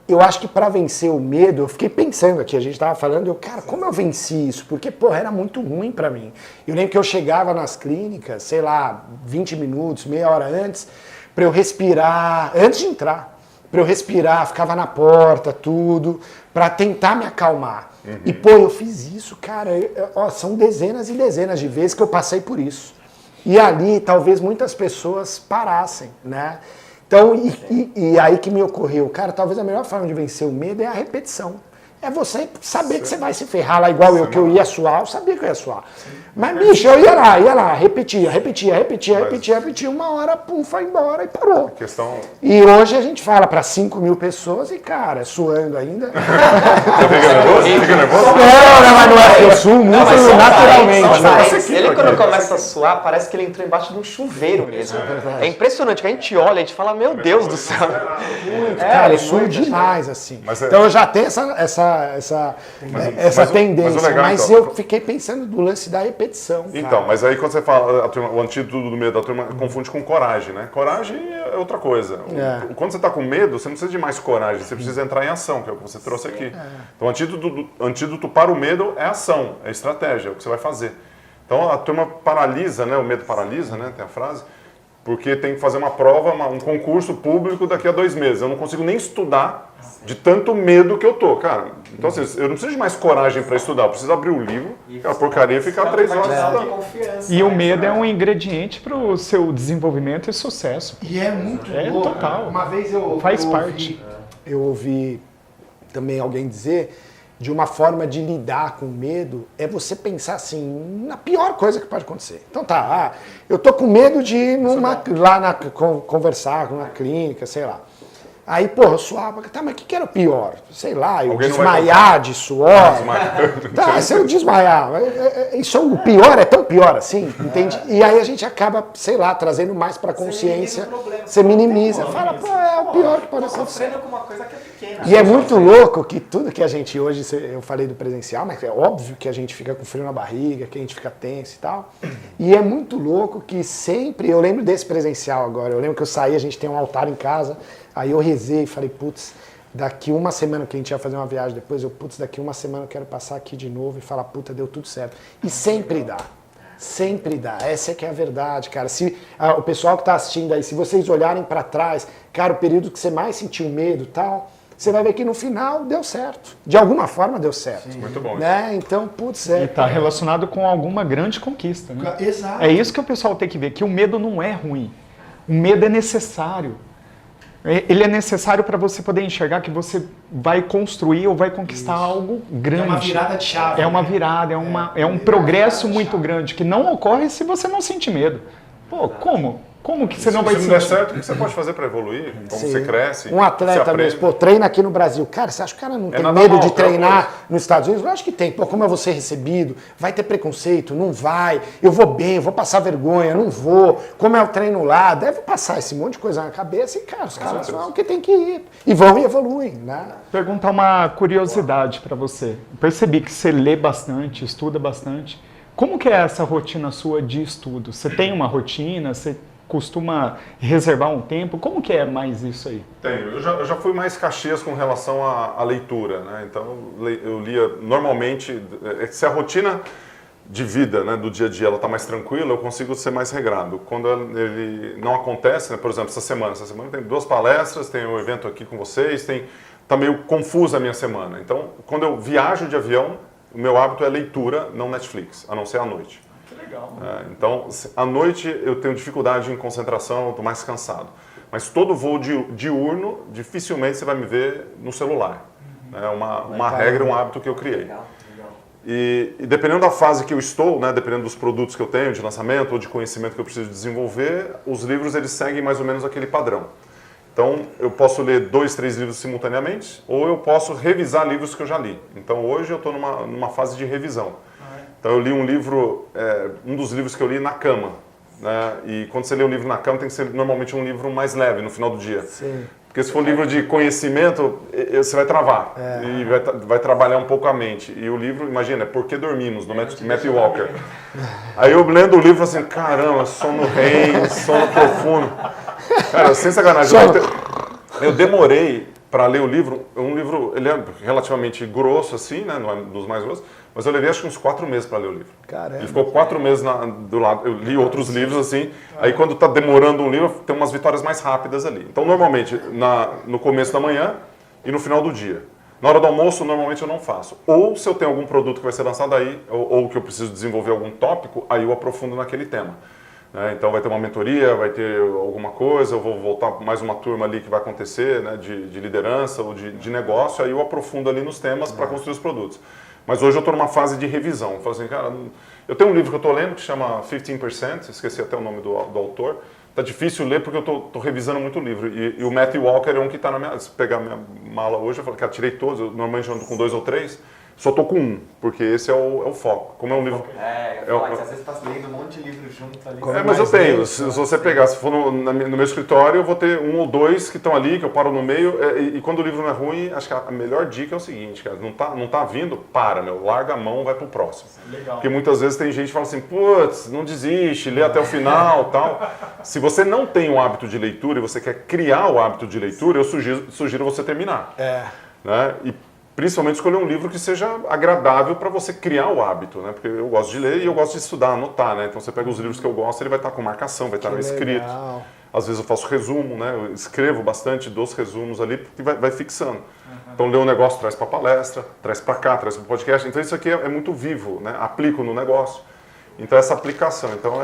eu acho que para vencer o medo, eu fiquei pensando aqui, a gente tava falando, cara, como eu venci isso? Porque, era muito ruim para mim. Eu lembro que eu chegava nas clínicas, sei lá, 20 minutos, meia hora antes, para eu respirar, antes de entrar. Para eu respirar, ficava na porta, tudo, para tentar me acalmar. E, eu fiz isso, cara, são dezenas e dezenas de vezes que eu passei por isso. E ali, talvez muitas pessoas parassem, né? Então, e aí que me ocorreu, cara, talvez a melhor forma de vencer o medo é a repetição. é você saber que você vai se ferrar lá igual eu, que eu ia suar, eu sabia que eu ia suar. Mas, bicho, eu ia lá, repetia, uma hora, pum, foi embora e parou. Questão... E hoje a gente fala para 5 mil pessoas e, cara, suando ainda. Você fica nervoso? Fica nervoso? Não, não é, eu suo muito naturalmente. Mas ele quando começa a suar, parece que ele entrou embaixo de um chuveiro mesmo. É impressionante, que a gente olha, a gente fala, meu Deus do céu. Cara, eu suo demais, assim. Então eu já tenho essa tendência, legal, mas então, eu fiquei pensando do lance da repetição, cara. Então, mas aí quando você fala o antídoto do medo, a turma confunde com coragem, né? Coragem é outra coisa. Quando você está com medo, você não precisa de mais coragem, você precisa entrar em ação, que é o que você trouxe aqui. Então, o antídoto para o medo é ação, é estratégia, é o que você vai fazer. Então, a turma paralisa, né? O medo paralisa, né? Tem a frase. Porque tem que fazer uma prova, um concurso público daqui a 2 meses. Eu não consigo nem estudar de tanto medo que eu tô, cara. Então, assim, eu não preciso de mais coragem para estudar. Eu preciso abrir o livro, aquela porcaria, e ficar 3 horas estudando. E o medo é um ingrediente para o seu desenvolvimento e sucesso. E é muito louco. Total. Uma vez Faz parte. Eu ouvi também alguém dizer de uma forma de lidar com o medo é você pensar assim, na pior coisa que pode acontecer. Então tá, eu tô com medo de ir conversar na clínica, sei lá. Aí, porra, eu suava, tá, mas o que era o pior? Sei lá, eu desmaiar de suor. Tá, se eu desmaiar, isso o pior é tão pior assim, entende? E aí a gente acaba, sei lá, trazendo mais pra consciência, você minimiza, fala, pô, é o pior que pode acontecer. Com uma coisa que é pequena. E é muito louco que tudo que a gente hoje, eu falei do presencial, mas é óbvio que a gente fica com frio na barriga, que a gente fica tenso e tal. E é muito louco que sempre, eu lembro desse presencial agora, eu lembro que eu saí, a gente tem um altar em casa, aí eu rezei e falei, putz, daqui uma semana que a gente ia fazer uma viagem, depois daqui uma semana eu quero passar aqui de novo e falar, puta, deu tudo certo. E sempre dá. Sempre dá, essa é que é a verdade, cara. Se o pessoal que está assistindo aí, se vocês olharem para trás, cara, o período que você mais sentiu medo e tal, você vai ver que no final deu certo. De alguma forma deu certo. Sim, muito bom. Né? Então, putz, E está relacionado com alguma grande conquista, né? Exato. É isso que o pessoal tem que ver, que o medo não é ruim. O medo é necessário. Ele é necessário para você poder enxergar que você vai construir ou vai conquistar algo grande. É uma virada de chave. É uma virada, é um progresso muito grande, que não ocorre se você não sente medo. Pô, como? Como que você não vai sentir? Se não der certo, o que você pode fazer para evoluir? Como você cresce? Um atleta mesmo, pô, treina aqui no Brasil. Cara, você acha que o cara não tem medo de treinar nos Estados Unidos? Lógico que tem. Pô, como eu vou ser recebido? Vai ter preconceito? Não vai. Eu vou bem, eu vou passar vergonha? Não vou. Como é o treino lá? Deve passar esse monte de coisa na cabeça e, cara, os caras vão que tem que ir. E vão e evoluem, né? Perguntar uma curiosidade para você. Eu percebi que você lê bastante, estuda bastante. Como que é essa rotina sua de estudo? Você tem uma rotina? Você costuma reservar um tempo? Como que é mais isso aí? Tenho. Eu já fui mais Caxias com relação à leitura, né? Então eu lia normalmente, se a rotina de vida, né, do dia a dia ela está mais tranquila, eu consigo ser mais regrado. Quando ele não acontece, né, por exemplo, essa semana tem 2 palestras, tem um evento aqui com vocês, tá meio confusa a minha semana. Então, quando eu viajo de avião, o meu hábito é leitura, não Netflix, a não ser à noite. Então, à noite eu tenho dificuldade em concentração, estou mais cansado. Mas todo voo diurno, dificilmente você vai me ver no celular. É uma regra, um hábito que eu criei. E dependendo da fase que eu estou, né, dependendo dos produtos que eu tenho, de lançamento ou de conhecimento que eu preciso desenvolver, os livros eles seguem mais ou menos aquele padrão. Então, eu posso ler 2, 3 livros simultaneamente, ou eu posso revisar livros que eu já li. Então, hoje eu estou numa fase de revisão. Então eu li um livro, um dos livros que eu li na cama, né? E quando você lê um livro na cama tem que ser normalmente um livro mais leve no final do dia. Sim. Porque se for livro de conhecimento, você vai travar e vai trabalhar um pouco a mente. E o livro, imagina, é Por que Dormimos, do Matthew Walker. Aí eu lendo o livro assim, caramba, sono REM, sono profundo. Cara, sem sacanagem, eu demorei para ler o livro. Um livro, ele é relativamente grosso assim, né? Não é dos mais grossos. Mas eu levei acho que uns 4 meses para ler o livro. Caramba. Ele ficou 4 meses do lado. Eu li outros livros assim. Aí quando está demorando um livro, tem umas vitórias mais rápidas ali. Então normalmente no começo da manhã e no final do dia. Na hora do almoço normalmente eu não faço. Ou se eu tenho algum produto que vai ser lançado aí, ou que eu preciso desenvolver algum tópico, aí eu aprofundo naquele tema. né? Então vai ter uma mentoria, vai ter alguma coisa, eu vou voltar mais uma turma ali que vai acontecer, né, de liderança ou de negócio, aí eu aprofundo ali nos temas para construir os produtos. Mas hoje eu estou numa fase de revisão. Eu falo assim, cara, eu tenho um livro que eu estou lendo que chama 15%, esqueci até o nome do autor. Tá difícil ler porque eu tô revisando muito o livro. E o Matthew Walker é um que está na minha... Se pegar minha mala hoje, eu falo, cara, tirei todos, eu normalmente ando com 2 ou 3, só tô com um, porque esse é o foco. Como é um livro... Às vezes tá lendo um monte de livro junto ali. Mas eu tenho. Se você pegar, se for no meu escritório, eu vou ter 1 ou 2 que estão ali, que eu paro no meio. E quando o livro não é ruim, acho que a melhor dica é o seguinte, cara, não tá vindo, para, larga a mão, vai pro próximo. Legal. Porque muitas vezes tem gente que fala assim, putz, não desiste, lê até o final, tal. Se você não tem o hábito de leitura e você quer criar o hábito de leitura, eu sugiro você terminar. Né? E principalmente escolher um livro que seja agradável para você criar o hábito, né? Porque eu gosto de ler e eu gosto de estudar, anotar, né? Então você pega os livros que eu gosto, ele vai estar com marcação, vai estar escrito. legal. Às vezes eu faço resumo, né? Eu escrevo bastante dos resumos ali, porque vai fixando. Então ler um negócio, traz para palestra, traz para cá, traz para podcast. Então isso aqui é muito vivo, né? Aplico no negócio. Então essa aplicação, então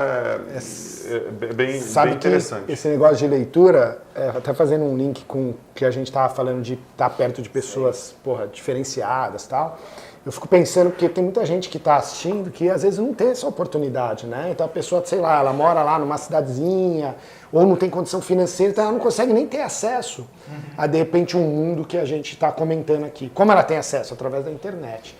bem interessante. Que esse negócio de leitura, até fazendo um link com o que a gente estava falando de estar perto de pessoas, diferenciadas e tal, eu fico pensando porque tem muita gente que está assistindo que às vezes não tem essa oportunidade, né? Então a pessoa, sei lá, ela mora lá numa cidadezinha ou não tem condição financeira, então ela não consegue nem ter acesso a, de repente, um mundo que a gente está comentando aqui. Como ela tem acesso? Através da internet.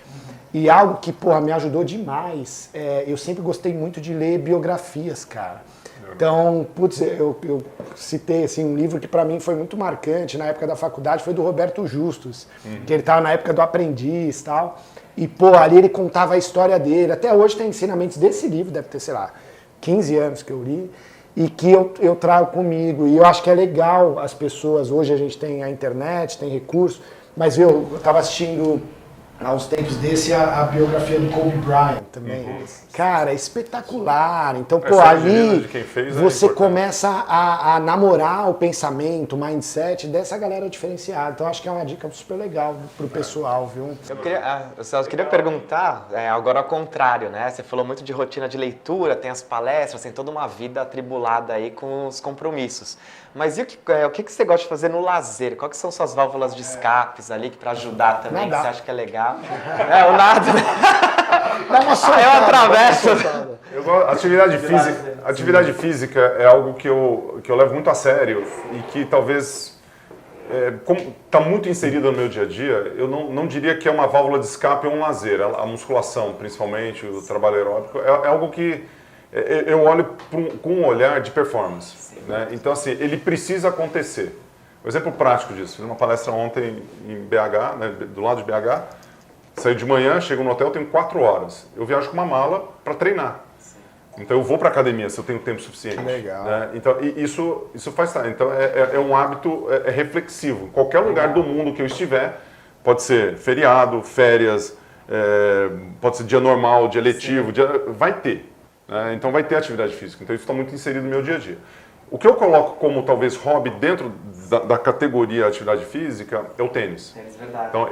E algo que, me ajudou demais, eu sempre gostei muito de ler biografias, cara. Então, eu citei assim, um livro que para mim foi muito marcante na época da faculdade, foi do Roberto Justus, que ele estava na época do Aprendiz e tal. E, ali ele contava a história dele. Até hoje tem ensinamentos desse livro, deve ter, 15 anos que eu li, e que eu trago comigo. E eu acho que é legal as pessoas, hoje a gente tem a internet, tem recursos, mas eu estava assistindo... há uns tempos desse, a biografia do Kobe Bryant também. Cara, é espetacular. Então, ali de quem fez, você começa a namorar o pensamento, o mindset dessa galera diferenciada. Então, acho que é uma dica super legal pro pessoal, viu? Eu queria perguntar, agora ao contrário, né? Você falou muito de rotina de leitura, tem as palestras, tem toda uma vida atribulada aí com os compromissos. Mas e o que você gosta de fazer no lazer? Quais são suas válvulas de escapes ali para ajudar também, que você acha que é legal? O nada. Dá uma soltada, eu atravesso. Atividade física é algo que eu levo muito a sério e que talvez, como está muito inserido no meu dia a dia, eu não diria que é uma válvula de escape ou um lazer. A musculação, principalmente, o trabalho aeróbico, é algo que eu olho com um olhar de performance. Né? Então, assim, ele precisa acontecer. Um exemplo prático disso, fiz uma palestra ontem em BH, né, do lado de BH, saí de manhã, chego no hotel, tenho 4 horas. Eu viajo com uma mala para treinar. Então eu vou para a academia se eu tenho tempo suficiente. Legal. Né? Então isso faz parte. Então é um hábito reflexivo. Em qualquer lugar do mundo que eu estiver, pode ser feriado, férias, pode ser dia normal, dia letivo, vai ter. Né? Então vai ter atividade física. Então isso está muito inserido no meu dia a dia. O que eu coloco como talvez hobby dentro da categoria atividade física é o tênis. Verdade. Então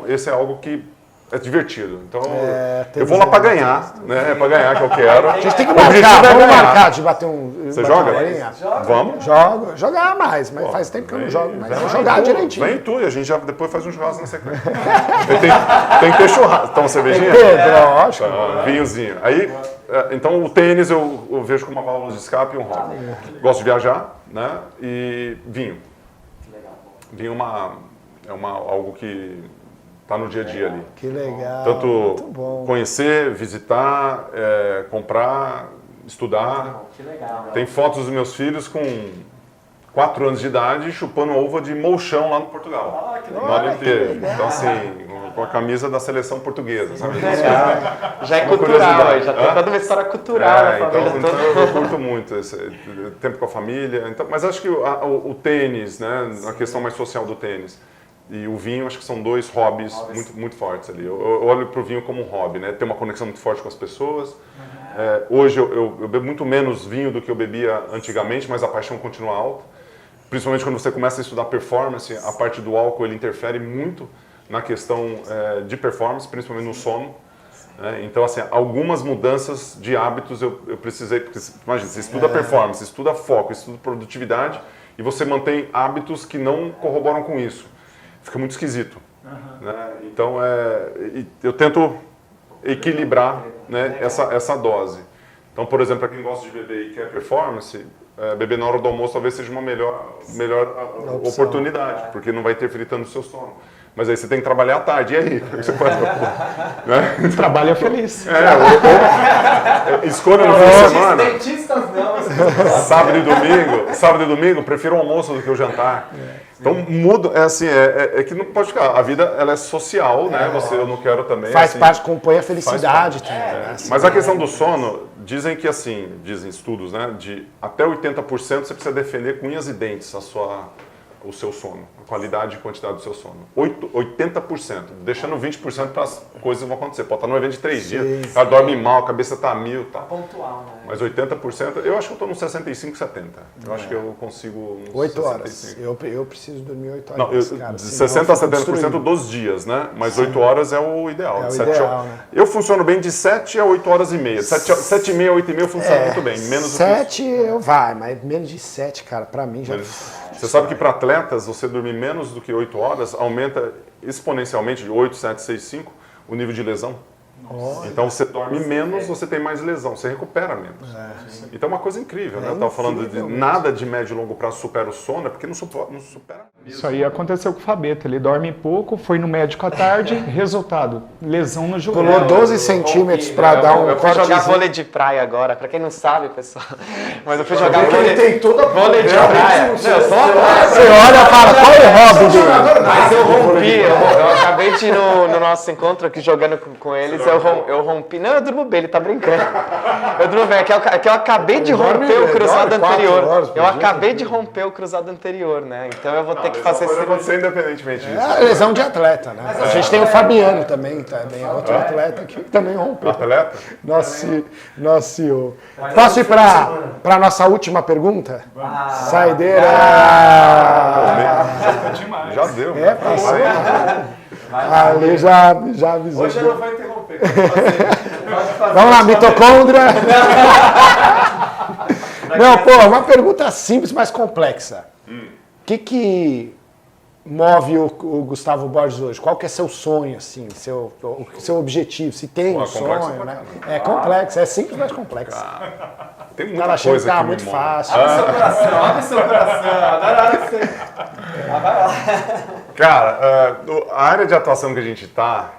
esse é algo que é divertido. Então eu vou lá para ganhar, né? É para ganhar que eu quero. A gente tem que O objetivo marcar, é vamos ganhar. marcar de bater um... Você bater joga? uma bolinha? Vamos? Jogar mais, mas faz tempo que eu não jogo, mas vou jogar tu, direitinho. Vem tu e a gente já depois faz um churrasco na sequência. tem que ter churrasco. Toma uma cervejinha? Lógico. Vinhozinho. Aí, então o tênis eu vejo como uma válvula de escape e um hobby. Gosto de viajar, né? E vinho. Vinho é algo que está no dia a dia ali. Que legal. Tanto Muito bom. conhecer, visitar, comprar, estudar. Que legal. Tem fotos dos meus filhos com 4 anos de idade chupando uva de molchão lá no Portugal. No ano inteiro. Então, assim, com a camisa da seleção portuguesa, sabe? Já é Uma cultural, curiosidade. já tem toda uma história cultural na família então toda. eu curto muito esse tempo com a família. Então, mas acho que o tênis, né, a questão mais social do tênis, e o vinho, acho que são 2 hobbies muito, muito fortes ali. Eu olho para o vinho como um hobby, né? Tem uma conexão muito forte com as pessoas. Hoje eu bebo muito menos vinho do que eu bebia antigamente, mas a paixão continua alta. Principalmente quando você começa a estudar performance, a parte do álcool ele interfere muito na questão de performance, principalmente no sono. né? Então, assim, algumas mudanças de hábitos eu precisei, porque, imagina, você estuda performance, estuda foco, estuda produtividade e você mantém hábitos que não corroboram com isso. Fica muito esquisito. Né? Então, eu tento equilibrar, né, essa dose. Então, por exemplo, para quem gosta de beber e quer performance, beber na hora do almoço talvez seja uma melhor oportunidade, porque não vai interferir tanto no seu sono. Mas aí você tem que trabalhar à tarde, e aí? O que você faz? Né? Trabalha feliz. Escolha no fim de semana. Dentistas não. Sábado e domingo, prefiro o almoço do que o jantar. Então muda, é que não pode ficar. A vida ela é social, né? Eu não quero também. Faz assim, parte, compõe a felicidade também. Né? Assim, mas a questão do sono, dizem que assim, dizem estudos, né? De até 80% você precisa defender com unhas e dentes o seu sono, a qualidade e quantidade do seu sono. 80%, deixando 20% para as coisas que vão acontecer. Pode estar num evento de 3 dias, o cara dorme mal, a cabeça está a mil, tá. Pontual, né? Mas 80%, eu acho que eu estou nos 65, 70. Eu acho que eu consigo uns 8 horas. 65. Eu preciso dormir 8 Não, horas. Cara, de 60% a 70% dos dias, né? Mas 8 horas é o ideal. É o 7 ideal, horas. né? Eu funciono bem de 7 a 8 horas e meia. 7 e meia, 8 e meia funciona muito bem. Menos do que 7 eu vai, mas menos de 7, cara, pra mim já... Você sabe que para atletas, você dormir menos do que 8 horas aumenta exponencialmente de 8, 7, 6, 5 o nível de lesão. Então você dorme menos, você tem mais lesão, você recupera menos. Então é uma coisa incrível, né? Eu estava falando de nada de médio e longo prazo supera o sono, é porque não supera mesmo. Isso aí aconteceu com o Fabeta. Ele dorme pouco, foi no médico à tarde, resultado, lesão no joelho. Pulou 12 centímetros pra dar um Eu fui jogar cortezinho. vôlei de praia agora, pra quem não sabe, pessoal. Mas eu fui jogar vôlei, tem toda vôlei de praia. Não, eu sou Você olha e fala, qual é o hobby dele? Mas eu rompi, eu acabei de ir no nosso encontro aqui jogando com eles, eu rompi. Não, eu durmo bem, ele tá brincando. Eu durmo bem, é que eu acabei de romper o cruzado anterior. Eu acabei de romper o cruzado anterior, né? Então eu vou ter que fazer Pode esse. acontecer independentemente disso. É a lesão de atleta, né? A gente tem o Fabiano também, outro atleta que também rompeu. Atleta? Nosso CEO. Posso ir para a nossa última pergunta? Saideira! Já deu. Passou. Ali já avisou. Hoje eu não vou interromper. Vamos lá, mitocôndria. Não, pô, uma pergunta simples, mas complexa. O que move o Gustavo Borges hoje? Qual que é seu sonho, assim, seu objetivo? Se tem um sonho, né? É complexo, é simples, mas complexo. Tem O muita cara achando que coisa tá que me muito move. fácil. Abre seu coração. Agora você. Cara, a área de atuação que a gente está,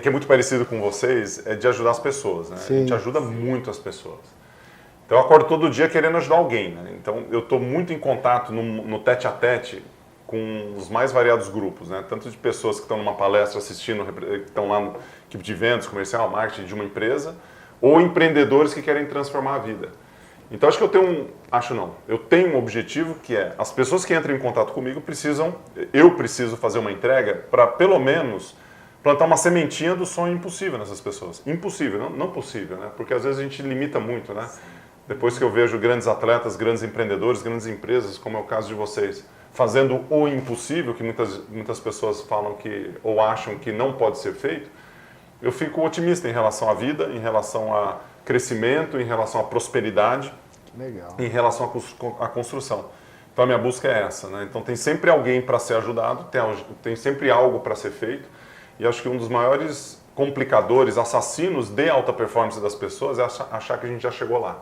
que é muito parecido com vocês, é de ajudar as pessoas, né? Sim. A gente ajuda muito as pessoas. Então eu acordo todo dia querendo ajudar alguém, né? Então eu estou muito em contato no tete-a-tete com os mais variados grupos, né? Tanto de pessoas que estão numa palestra assistindo, que estão lá no equipe de vendas, comercial, marketing de uma empresa, ou empreendedores que querem transformar a vida. Então acho que eu tenho um objetivo que é, as pessoas que entram em contato comigo eu preciso fazer uma entrega para pelo menos plantar uma sementinha do sonho impossível nessas pessoas. Impossível, não possível, né? Porque às vezes a gente limita muito, né? Depois que eu vejo grandes atletas, grandes empreendedores, grandes empresas, como é o caso de vocês, fazendo o impossível, que muitas pessoas falam ou acham que não pode ser feito, eu fico otimista em relação à vida, em relação a crescimento, em relação à prosperidade, Legal. em relação à construção. Então a minha busca é essa, né? Então tem sempre alguém para ser ajudado, tem sempre algo para ser feito, e acho que um dos maiores complicadores, assassinos de alta performance das pessoas é achar que a gente já chegou lá.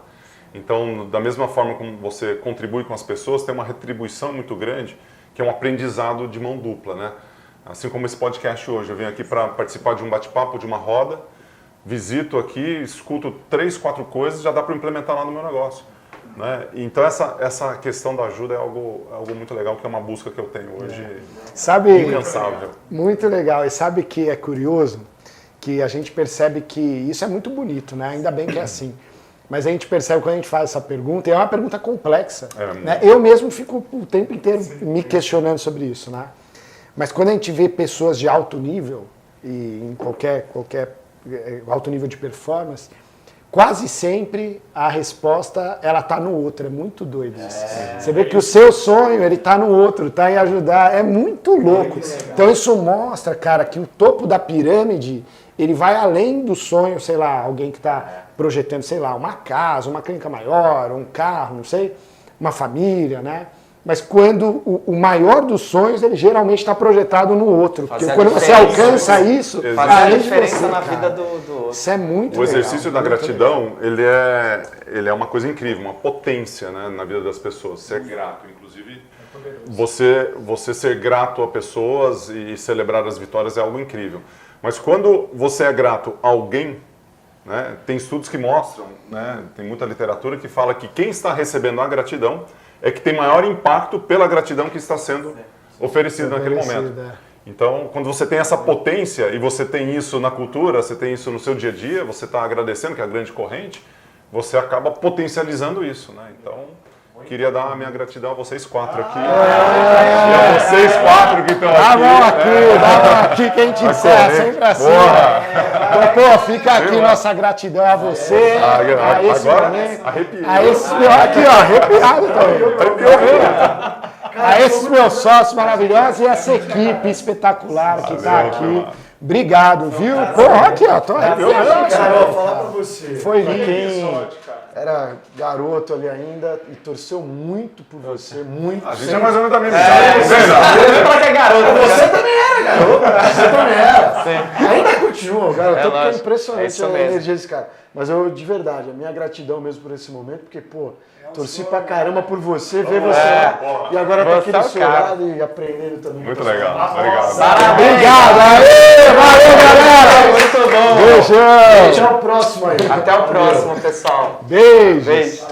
Então, da mesma forma como você contribui com as pessoas, tem uma retribuição muito grande, que é um aprendizado de mão dupla, né? Assim como esse podcast hoje, eu venho aqui para participar de um bate-papo, de uma roda, visito aqui, escuto 3, 4 coisas, já dá para implementar lá no meu negócio, né? Então essa questão da ajuda é algo muito legal, que é uma busca que eu tenho hoje, Sabe, incansável. muito legal. E sabe que é curioso? Que a gente percebe que isso é muito bonito, né? Ainda bem que é assim. Mas a gente percebe quando a gente faz essa pergunta, e é uma pergunta complexa. Né? Eu mesmo fico o tempo inteiro me questionando sobre isso, né? Mas quando a gente vê pessoas de alto nível, e em qualquer alto nível de performance, quase sempre a resposta ela tá no outro, é muito doido isso. Você vê que o seu sonho ele tá no outro, tá em ajudar, é muito louco. Então isso mostra, cara, que o topo da pirâmide ele vai além do sonho, sei lá, alguém que está projetando, sei lá, uma casa, uma clínica maior, um carro, não sei, uma família, né? Mas quando o maior dos sonhos, ele geralmente está projetado no outro. Porque Fazer a quando você diferença. alcança isso, Fazer a além de diferença você, na cara, vida do outro. isso é muito O legal, exercício da muito gratidão, ele é uma coisa incrível, uma potência, né, na vida das pessoas. Ser grato, inclusive, você ser grato a pessoas e celebrar as vitórias é algo incrível. Mas quando você é grato a alguém, né, tem estudos que mostram, né, tem muita literatura que fala que quem está recebendo a gratidão é que tem maior impacto pela gratidão que está sendo oferecida naquele momento. Então, quando você tem essa potência e você tem isso na cultura, você tem isso no seu dia a dia, você está agradecendo, que é a grande corrente, você acaba potencializando isso, né? Então, queria dar a minha gratidão a vocês 4 aqui. E a vocês 4 que estão aqui. Dá a mão aqui que a gente encerra sempre assim. Então, pô, fica aqui nossa gratidão a você. A esse Agora, momento. arrepiei. A esse, aqui, ó, arrepiado também. A esses meus sócios maravilhosos e essa equipe espetacular que está aqui. Obrigado, viu? Porra, aqui, ó, tô arrepiado. Carol, falar pra você. Foi lindo. Quem era garoto ali ainda e torceu muito por você, muito. A gente é mais ou menos da mesma Você fala que é garoto, Você também era garoto, você também era. Ainda continua, garoto, É porque é lógico, impressionante é isso a mesmo. energia desse cara. Mas eu, de verdade, a minha gratidão mesmo por esse momento, porque, pô, torci pra caramba por você, ver você lá. E agora tá aqui Você é do o seu cara. lado e aprendendo também. Muito legal, obrigado. Obrigado, aê, valeu, galera. Muito bom. Beijão. Até o próximo aí. Até o próximo, pessoal. Beijos. Beijo.